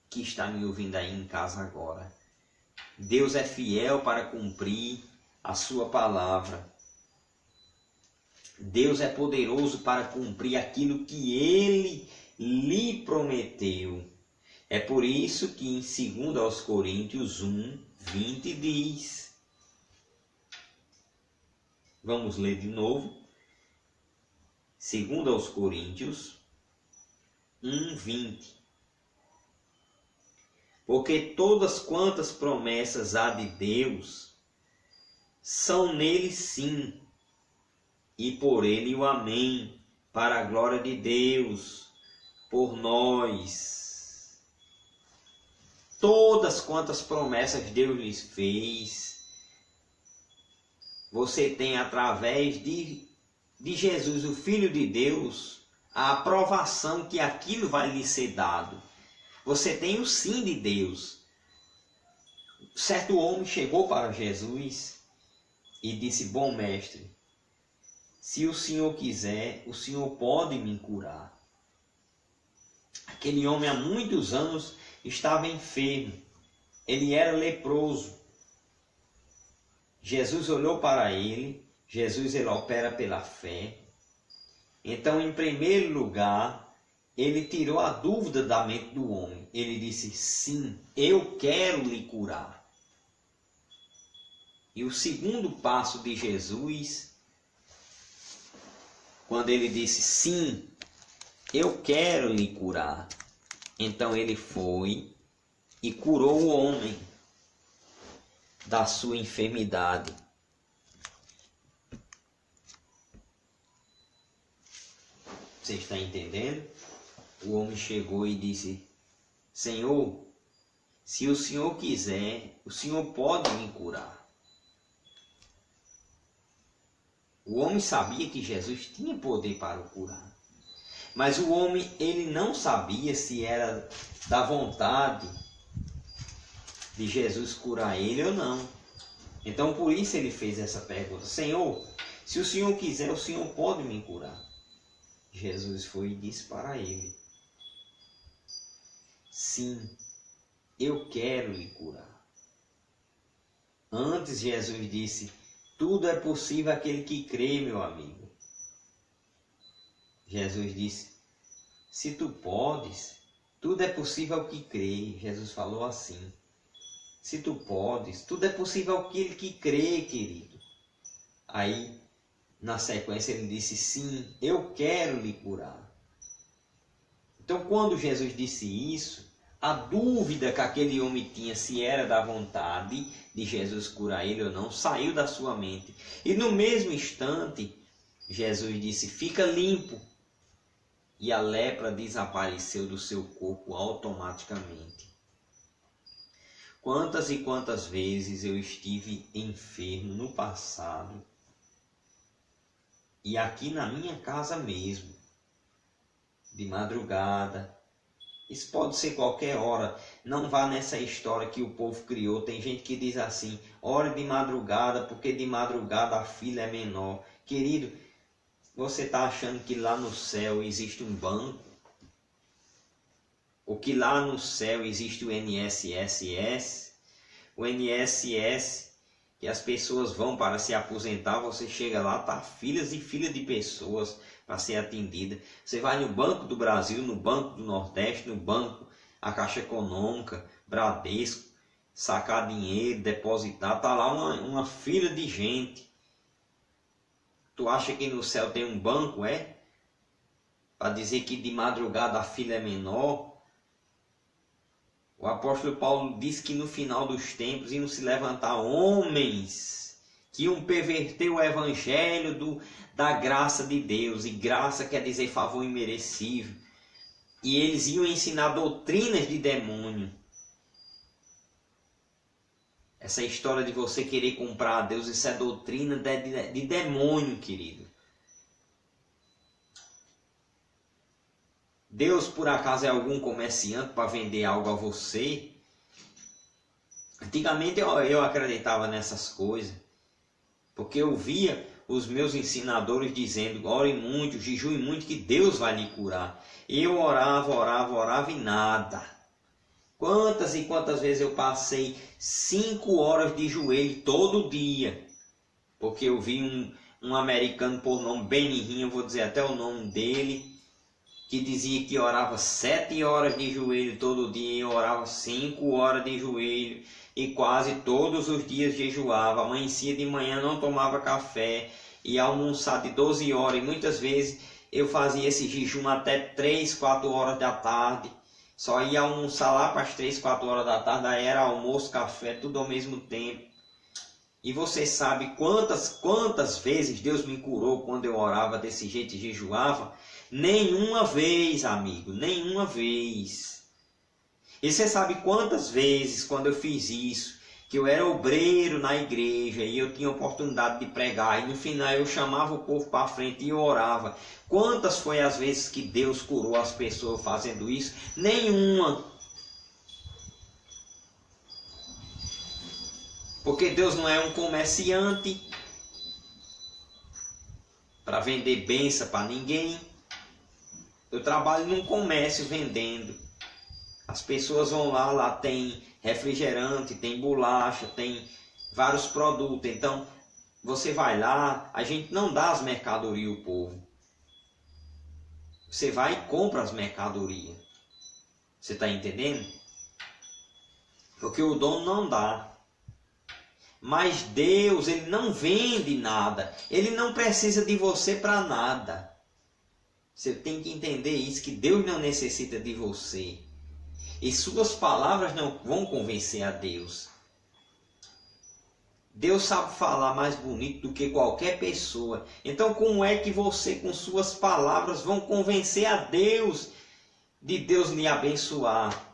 que está me ouvindo aí em casa agora, Deus é fiel para cumprir a sua palavra. Deus é poderoso para cumprir aquilo que Ele lhe prometeu. É por isso que em 2 Coríntios 1:20 diz. Vamos ler de novo. 2 Coríntios 1:20. Porque todas quantas promessas há de Deus são nele sim, e por ele o amém, para a glória de Deus, por nós. Todas quantas promessas Deus lhes fez, você tem através de Jesus, o Filho de Deus, a aprovação que aquilo vai lhe ser dado. Você tem o sim de Deus. Certo homem chegou para Jesus e disse: bom mestre, se o Senhor quiser, o Senhor pode me curar. Aquele homem há muitos anos estava enfermo. Ele era leproso. Jesus olhou para ele. Jesus, ele opera pela fé. Então, em primeiro lugar, ele tirou a dúvida da mente do homem. Ele disse: sim, eu quero lhe curar. E o segundo passo de Jesus, quando ele disse, sim, eu quero lhe curar. Então ele foi e curou o homem da sua enfermidade. Você está entendendo? O homem chegou e disse, Senhor, se o Senhor quiser, o Senhor pode me curar. O homem sabia que Jesus tinha poder para o curar. Mas o homem, ele não sabia se era da vontade de Jesus curar ele ou não. Então por isso ele fez essa pergunta. Senhor, se o Senhor quiser, o Senhor pode me curar. Jesus foi e disse para ele, sim, eu quero lhe curar. Antes Jesus disse, tudo é possível àquele que crê, meu amigo. Jesus disse, se tu podes, tudo é possível ao que crê. Jesus falou assim, se tu podes, tudo é possível àquele que crê, querido. Aí, na sequência, ele disse, sim, eu quero lhe curar. Então, quando Jesus disse isso, a dúvida que aquele homem tinha se era da vontade de Jesus curar ele ou não, saiu da sua mente. E no mesmo instante, Jesus disse, fica limpo. E a lepra desapareceu do seu corpo automaticamente. Quantas e quantas vezes eu estive enfermo no passado, e aqui na minha casa mesmo, de madrugada. Isso pode ser qualquer hora. Não vá nessa história que o povo criou. Tem gente que diz assim, ore de madrugada, porque de madrugada a fila é menor. Querido, você está achando que lá no céu existe um banco? Ou que lá no céu existe o INSS? O INSS, que as pessoas vão para se aposentar, você chega lá, tá filas e filas de pessoas para ser atendida. Você vai no Banco do Brasil, no Banco do Nordeste, no Banco, a Caixa Econômica, Bradesco, sacar dinheiro, depositar, tá lá uma fila de gente. Tu acha que no céu tem um banco, é? Para dizer que de madrugada a fila é menor? O apóstolo Paulo diz que no final dos tempos iam se levantar homens que iam perverter o evangelho da graça de Deus. E graça quer dizer favor imerecido. E eles iam ensinar doutrinas de demônio. Essa história de você querer comprar a Deus, isso é doutrina de demônio, querido. Deus, por acaso, é algum comerciante para vender algo a você? Antigamente eu acreditava nessas coisas, porque eu via os meus ensinadores dizendo, ore muito, jejue muito, que Deus vai lhe curar. Eu orava e nada. Quantas e quantas vezes eu passei 5 horas de joelho todo dia, porque eu vi um americano por nome Benny Hinn, eu vou dizer até o nome dele, que dizia que orava 7 horas de joelho todo dia, e eu orava 5 horas de joelho, e quase todos os dias jejuava, amanhecia de manhã, não tomava café, ia almoçar de 12 horas, e muitas vezes eu fazia esse jejum até 3, 4 horas da tarde, só ia almoçar lá para as 3, 4 horas da tarde, aí era almoço, café, tudo ao mesmo tempo. E você sabe quantas vezes Deus me curou quando eu orava desse jeito e jejuava? Nenhuma vez, amigo, nenhuma vez. E você sabe quantas vezes quando eu fiz isso, que eu era obreiro na igreja e eu tinha oportunidade de pregar, e no final eu chamava o povo para frente e eu orava. Quantas foi as vezes que Deus curou as pessoas fazendo isso? Nenhuma. Porque Deus não é um comerciante para vender bênção para ninguém. Eu trabalho num comércio vendendo. As pessoas vão lá tem refrigerante, tem bolacha, tem vários produtos. Então, você vai lá, a gente não dá as mercadorias ao povo. Você vai e compra as mercadorias. Você está entendendo? Porque o dono não dá. Mas Deus, Ele não vende nada. Ele não precisa de você para nada. Você tem que entender isso, que Deus não necessita de você. E suas palavras não vão convencer a Deus. Deus sabe falar mais bonito do que qualquer pessoa. Então como é que você com suas palavras vão convencer a Deus de Deus lhe abençoar?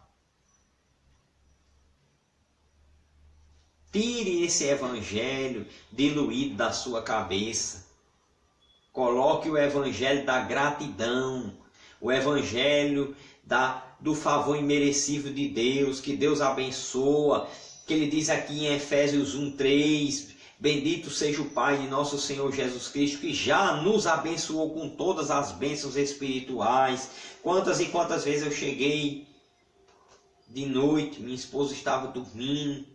Tire esse evangelho diluído da sua cabeça. Coloque o evangelho da gratidão, o evangelho do favor imerecido de Deus, que Deus abençoa, que ele diz aqui em Efésios 1:3, bendito seja o Pai de nosso Senhor Jesus Cristo, que já nos abençoou com todas as bênçãos espirituais. Quantas e quantas vezes eu cheguei de noite, minha esposa estava dormindo,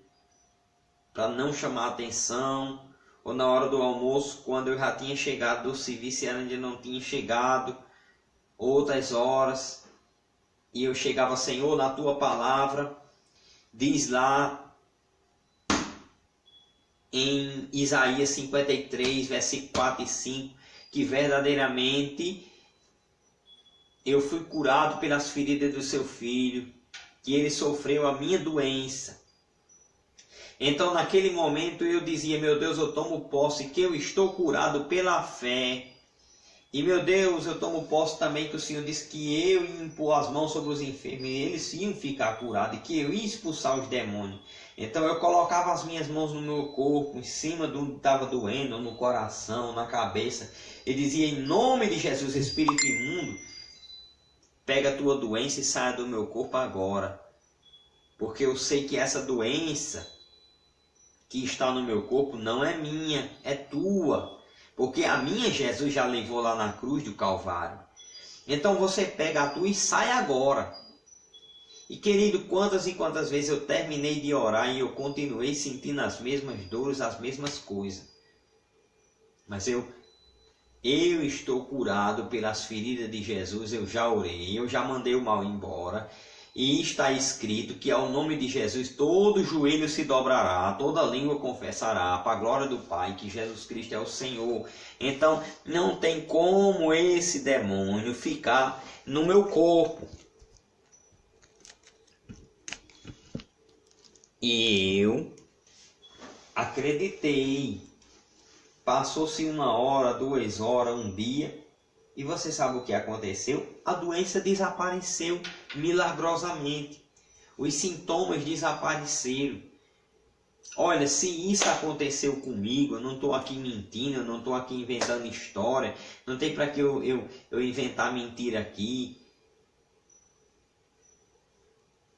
para não chamar atenção, ou na hora do almoço, quando eu já tinha chegado do serviço e ela ainda não tinha chegado, outras horas, e eu chegava, Senhor, na tua palavra, diz lá em Isaías 53, versículo 4 e 5, que verdadeiramente eu fui curado pelas feridas do seu filho, que ele sofreu a minha doença. Então naquele momento eu dizia, meu Deus, eu tomo posse que eu estou curado pela fé. E meu Deus, eu tomo posse também que o Senhor disse que eu ia impor as mãos sobre os enfermos e eles iam ficar curados, e que eu ia expulsar os demônios. Então eu colocava as minhas mãos no meu corpo, em cima do que estava doendo, no coração, na cabeça, e dizia, em nome de Jesus, espírito imundo, pega a tua doença e saia do meu corpo agora. Porque eu sei que essa doença que está no meu corpo não é minha, é tua. Porque a minha Jesus já levou lá na cruz do Calvário. Então você pega a tua e sai agora. E querido, quantas e quantas vezes eu terminei de orar e eu continuei sentindo as mesmas dores, as mesmas coisas. Mas eu estou curado pelas feridas de Jesus, eu já orei, eu já mandei o mal embora. E está escrito que ao nome de Jesus todo joelho se dobrará, toda língua confessará, para a glória do Pai, que Jesus Cristo é o Senhor. Então não tem como esse demônio ficar no meu corpo. E eu acreditei. Passou-se 1 hora, 2 horas, um dia. E você sabe o que aconteceu? A doença desapareceu milagrosamente. Os sintomas desapareceram. Olha, se isso aconteceu comigo, eu não estou aqui mentindo, eu não estou aqui inventando história. Não tem para que eu inventar mentira aqui.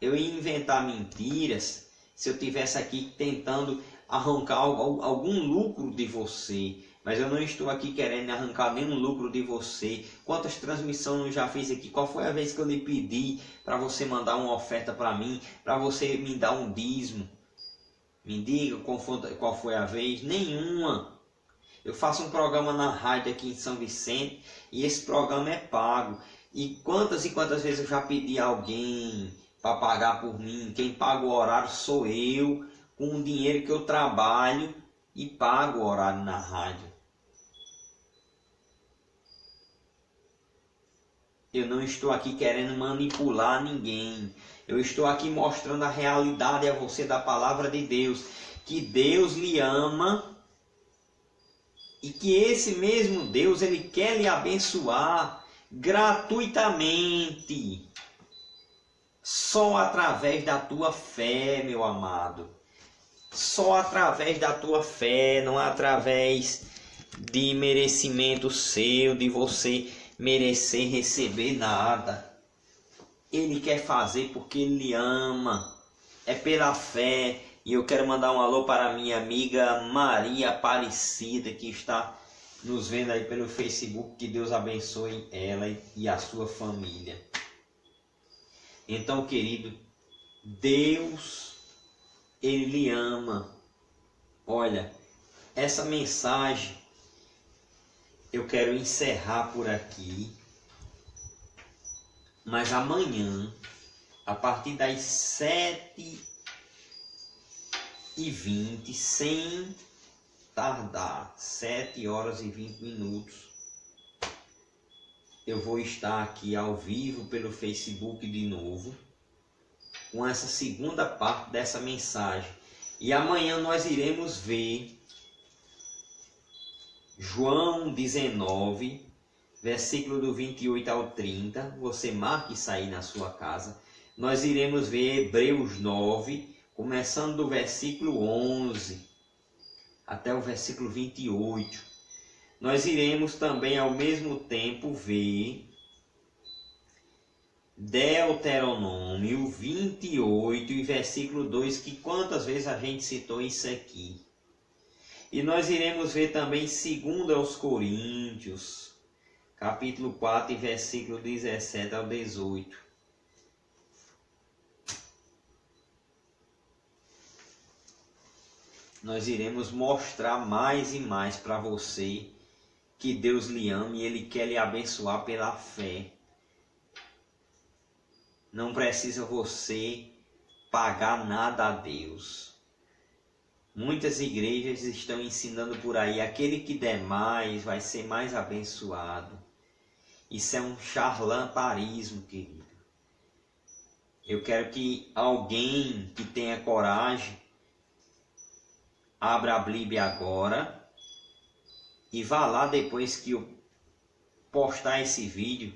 Eu ia inventar mentiras se eu estivesse aqui tentando arrancar algum lucro de você. Mas eu não estou aqui querendo arrancar nenhum lucro de você. Quantas transmissões eu já fiz aqui? Qual foi a vez que eu lhe pedi para você mandar uma oferta para mim? Para você me dar um dízimo? Me diga qual foi a vez? Nenhuma. Eu faço um programa na rádio aqui em São Vicente e esse programa é pago. E quantas vezes eu já pedi a alguém para pagar por mim? Quem paga o horário sou eu, com o dinheiro que eu trabalho e pago o horário na rádio. Eu não estou aqui querendo manipular ninguém. Eu estou aqui mostrando a realidade a você da palavra de Deus. Que Deus lhe ama. E que esse mesmo Deus, Ele quer lhe abençoar gratuitamente. Só através da tua fé, meu amado. Só através da tua fé, não através de merecimento seu, de você merecer receber nada. Ele quer fazer porque Ele lhe ama. É pela fé. E eu quero mandar um alô para a minha amiga Maria Aparecida, que está nos vendo aí pelo Facebook. Que Deus abençoe ela e a sua família. Então, querido, Deus, Ele lhe ama. Olha, essa mensagem eu quero encerrar por aqui. Mas amanhã, a partir das 7 7h20, sem tardar, 7h20, eu vou estar aqui ao vivo pelo Facebook de novo, com essa segunda parte dessa mensagem. E amanhã nós iremos ver João 19, versículo do 28 ao 30. Você marque isso aí na sua casa. Nós iremos ver Hebreus 9, começando do versículo 11 até o versículo 28. Nós iremos também ao mesmo tempo ver Deuteronômio 28 e versículo 2, que quantas vezes a gente citou isso aqui. E nós iremos ver também 2 aos Coríntios, capítulo 4 e versículo 17 ao 18. Nós iremos mostrar mais e mais para você que Deus lhe ama e Ele quer lhe abençoar pela fé. Não precisa você pagar nada a Deus. Muitas igrejas estão ensinando por aí, aquele que der mais vai ser mais abençoado. Isso é um charlatanismo, querido. Eu quero que alguém que tenha coragem abra a Bíblia agora e vá lá depois que eu postar esse vídeo,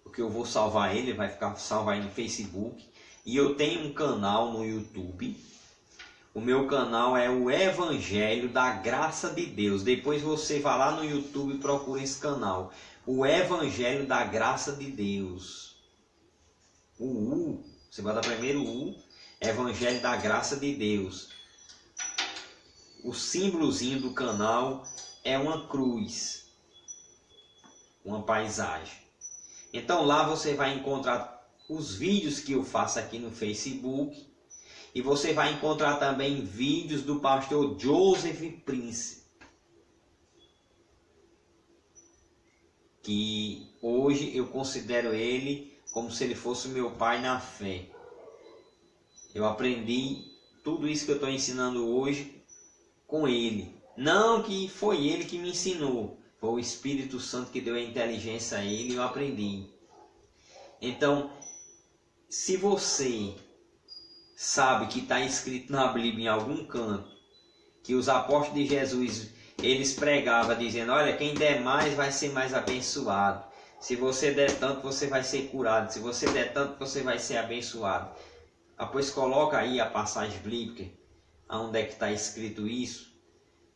porque eu vou salvar ele, vai ficar salvo aí no Facebook. E eu tenho um canal no YouTube. O meu canal é o Evangelho da Graça de Deus. Depois você vai lá no YouTube e procura esse canal. O Evangelho da Graça de Deus. O U, você vai dar primeiro o U, Evangelho da Graça de Deus. O símbolozinho do canal é uma cruz, uma paisagem. Então lá você vai encontrar os vídeos que eu faço aqui no Facebook. E você vai encontrar também vídeos do pastor Joseph Prince, que hoje eu considero ele como se ele fosse meu pai na fé. Eu aprendi tudo isso que eu estou ensinando hoje com ele. Não que foi ele que me ensinou, foi o Espírito Santo que deu a inteligência a ele e eu aprendi. Então, se você sabe que está escrito na Bíblia em algum canto que os apóstolos de Jesus, eles pregavam dizendo, olha, quem der mais vai ser mais abençoado. Se você der tanto, você vai ser curado. Se você der tanto, você vai ser abençoado. Pois coloca aí a passagem bíblica, onde é que está escrito isso,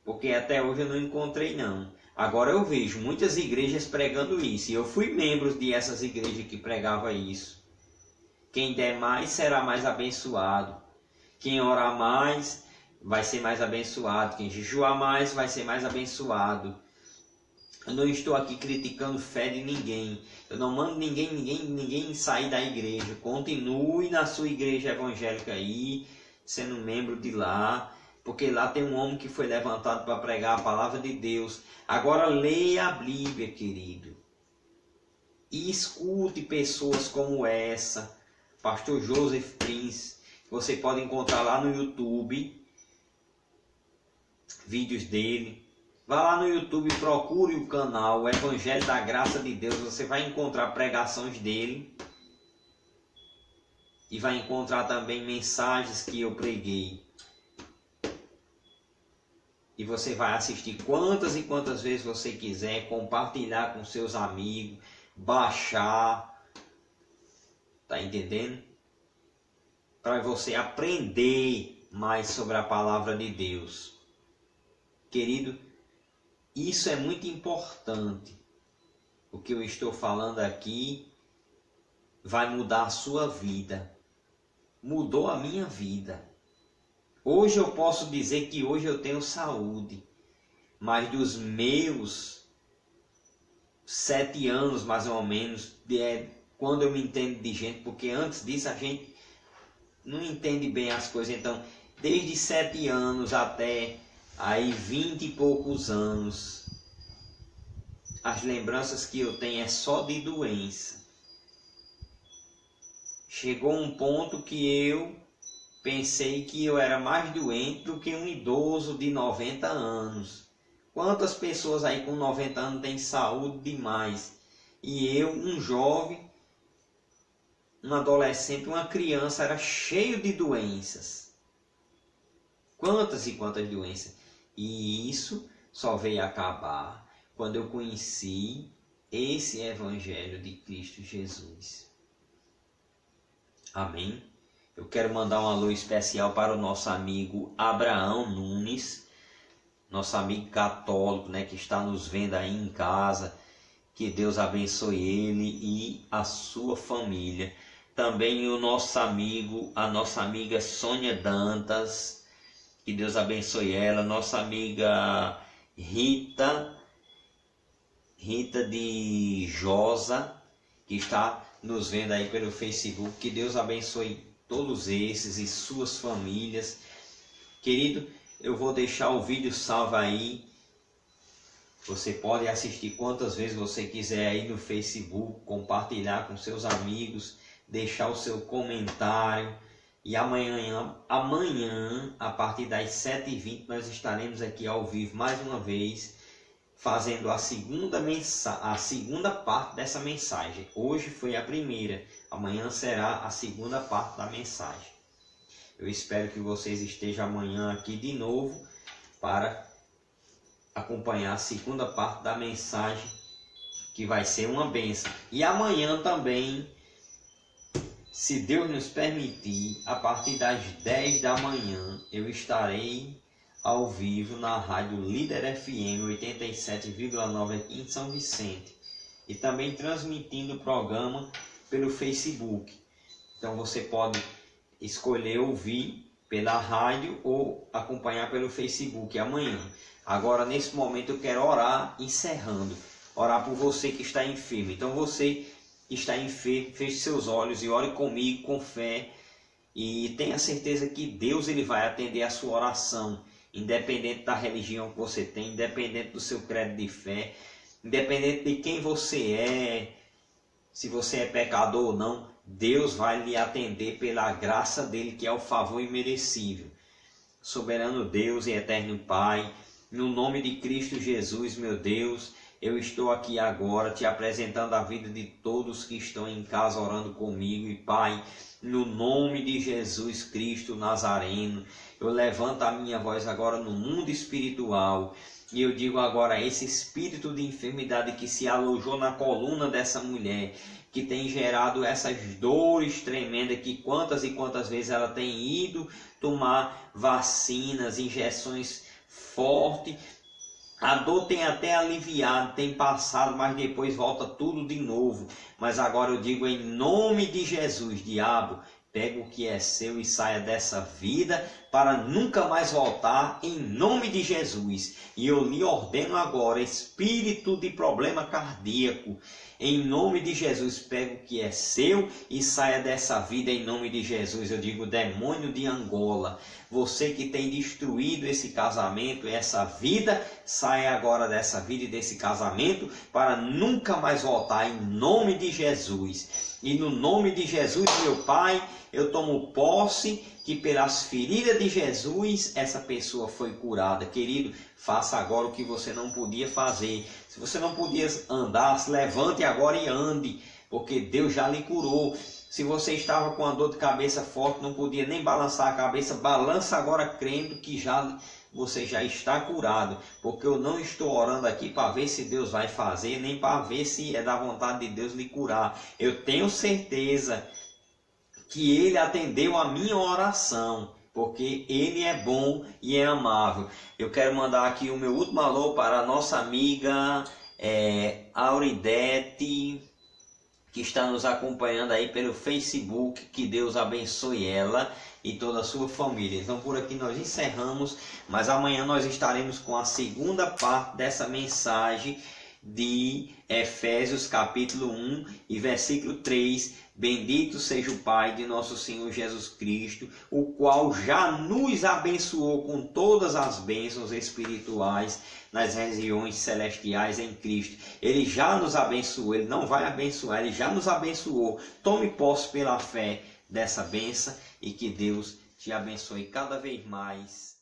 porque até hoje eu não encontrei não. Agora eu vejo muitas igrejas pregando isso, e eu fui membro de essas igrejas que pregavam isso. Quem der mais será mais abençoado. Quem orar mais vai ser mais abençoado. Quem jejuar mais vai ser mais abençoado. Eu não estou aqui criticando fé de ninguém. Eu não mando ninguém sair da igreja. Continue na sua igreja evangélica aí, sendo membro de lá. Porque lá tem um homem que foi levantado para pregar a palavra de Deus. Agora leia a Bíblia, querido. E escute pessoas como essa. Pastor Joseph Prince, você pode encontrar lá no YouTube, vídeos dele. Vá lá no YouTube e procure o canal o Evangelho da Graça de Deus, você vai encontrar pregações dele. E vai encontrar também mensagens que eu preguei. E você vai assistir quantas e quantas vezes você quiser, compartilhar com seus amigos, baixar. Está entendendo? Para você aprender mais sobre a palavra de Deus. Querido, isso é muito importante. O que eu estou falando aqui vai mudar a sua vida. Mudou a minha vida. Hoje eu posso dizer que hoje eu tenho saúde. Mas dos meus 7 anos, mais ou menos, quando eu me entendo de gente, porque antes disso a gente não entende bem as coisas. Então, desde 7 anos até aí 20 e poucos anos, as lembranças que eu tenho é só de doença. Chegou um ponto que eu pensei que eu era mais doente do que um idoso de 90 anos. Quantas pessoas aí com 90 anos têm saúde demais? E eu, um jovem, um adolescente, uma criança, era cheio de doenças. Quantas e quantas doenças. E isso só veio acabar quando eu conheci esse Evangelho de Cristo Jesus. Amém? Eu quero mandar um alô especial para o nosso amigo Abraão Nunes, nosso amigo católico, né, que está nos vendo aí em casa. Que Deus abençoe ele e a sua família. Também o nosso amigo, a nossa amiga Sônia Dantas, que Deus abençoe ela. Nossa amiga Rita de Josa, que está nos vendo aí pelo Facebook. Que Deus abençoe todos esses e suas famílias. Querido, eu vou deixar o vídeo salvo aí. Você pode assistir quantas vezes você quiser aí no Facebook, compartilhar com seus amigos, deixar o seu comentário. E amanhã a partir das 7h20, nós estaremos aqui ao vivo mais uma vez, fazendo a segunda parte dessa mensagem. Hoje foi a primeira, amanhã será a segunda parte da mensagem. Eu espero que vocês estejam amanhã aqui de novo para acompanhar a segunda parte da mensagem, que vai ser uma bênção. E amanhã também, se Deus nos permitir, a partir das 10 da manhã, eu estarei ao vivo na rádio Líder FM 87,9 aqui em São Vicente. E também transmitindo o programa pelo Facebook. Então você pode escolher ouvir pela rádio ou acompanhar pelo Facebook amanhã. Agora, nesse momento, eu quero orar, encerrando. Orar por você que está enfermo. Então, você que está enfermo, feche seus olhos e ore comigo com fé. E tenha certeza que Deus ele vai atender a sua oração. Independente da religião que você tem, independente do seu credo de fé, independente de quem você é, se você é pecador ou não, Deus vai lhe atender pela graça dele, que é o favor imerecível. Soberano Deus e eterno Pai, no nome de Cristo Jesus, meu Deus, eu estou aqui agora te apresentando a vida de todos que estão em casa orando comigo. E Pai, no nome de Jesus Cristo Nazareno, eu levanto a minha voz agora no mundo espiritual. E eu digo agora, esse espírito de enfermidade que se alojou na coluna dessa mulher, que tem gerado essas dores tremendas, que quantas e quantas vezes ela tem ido tomar vacinas, injeções fortes, a dor tem até aliviado, tem passado, mas depois volta tudo de novo. Mas agora eu digo em nome de Jesus, diabo, pega o que é seu e saia dessa vida para nunca mais voltar, em nome de Jesus. E eu lhe ordeno agora, espírito de problema cardíaco, em nome de Jesus, pega o que é seu e saia dessa vida em nome de Jesus. Eu digo, demônio de Angola, você que tem destruído esse casamento, essa vida, saia agora dessa vida e desse casamento para nunca mais voltar em nome de Jesus. E no nome de Jesus, meu Pai, eu tomo posse que pelas feridas de Jesus essa pessoa foi curada. Querido, faça agora o que você não podia fazer. Se você não podia andar, se levante agora e ande, porque Deus já lhe curou. Se você estava com uma dor de cabeça forte, não podia nem balançar a cabeça, balança agora crendo que você já está curado. Porque eu não estou orando aqui para ver se Deus vai fazer, nem para ver se é da vontade de Deus lhe curar. Eu tenho certeza que Ele atendeu a minha oração, porque Ele é bom e é amável. Eu quero mandar aqui o meu último alô para a nossa amiga Auridete, que está nos acompanhando aí pelo Facebook. Que Deus abençoe ela e toda a sua família. Então por aqui nós encerramos, mas amanhã nós estaremos com a segunda parte dessa mensagem de Efésios capítulo 1 e versículo 3. Bendito seja o Pai de nosso Senhor Jesus Cristo, o qual já nos abençoou com todas as bênçãos espirituais nas regiões celestiais em Cristo. Ele já nos abençoou, Ele não vai abençoar, Ele já nos abençoou. Tome posse pela fé dessa bênção e que Deus te abençoe cada vez mais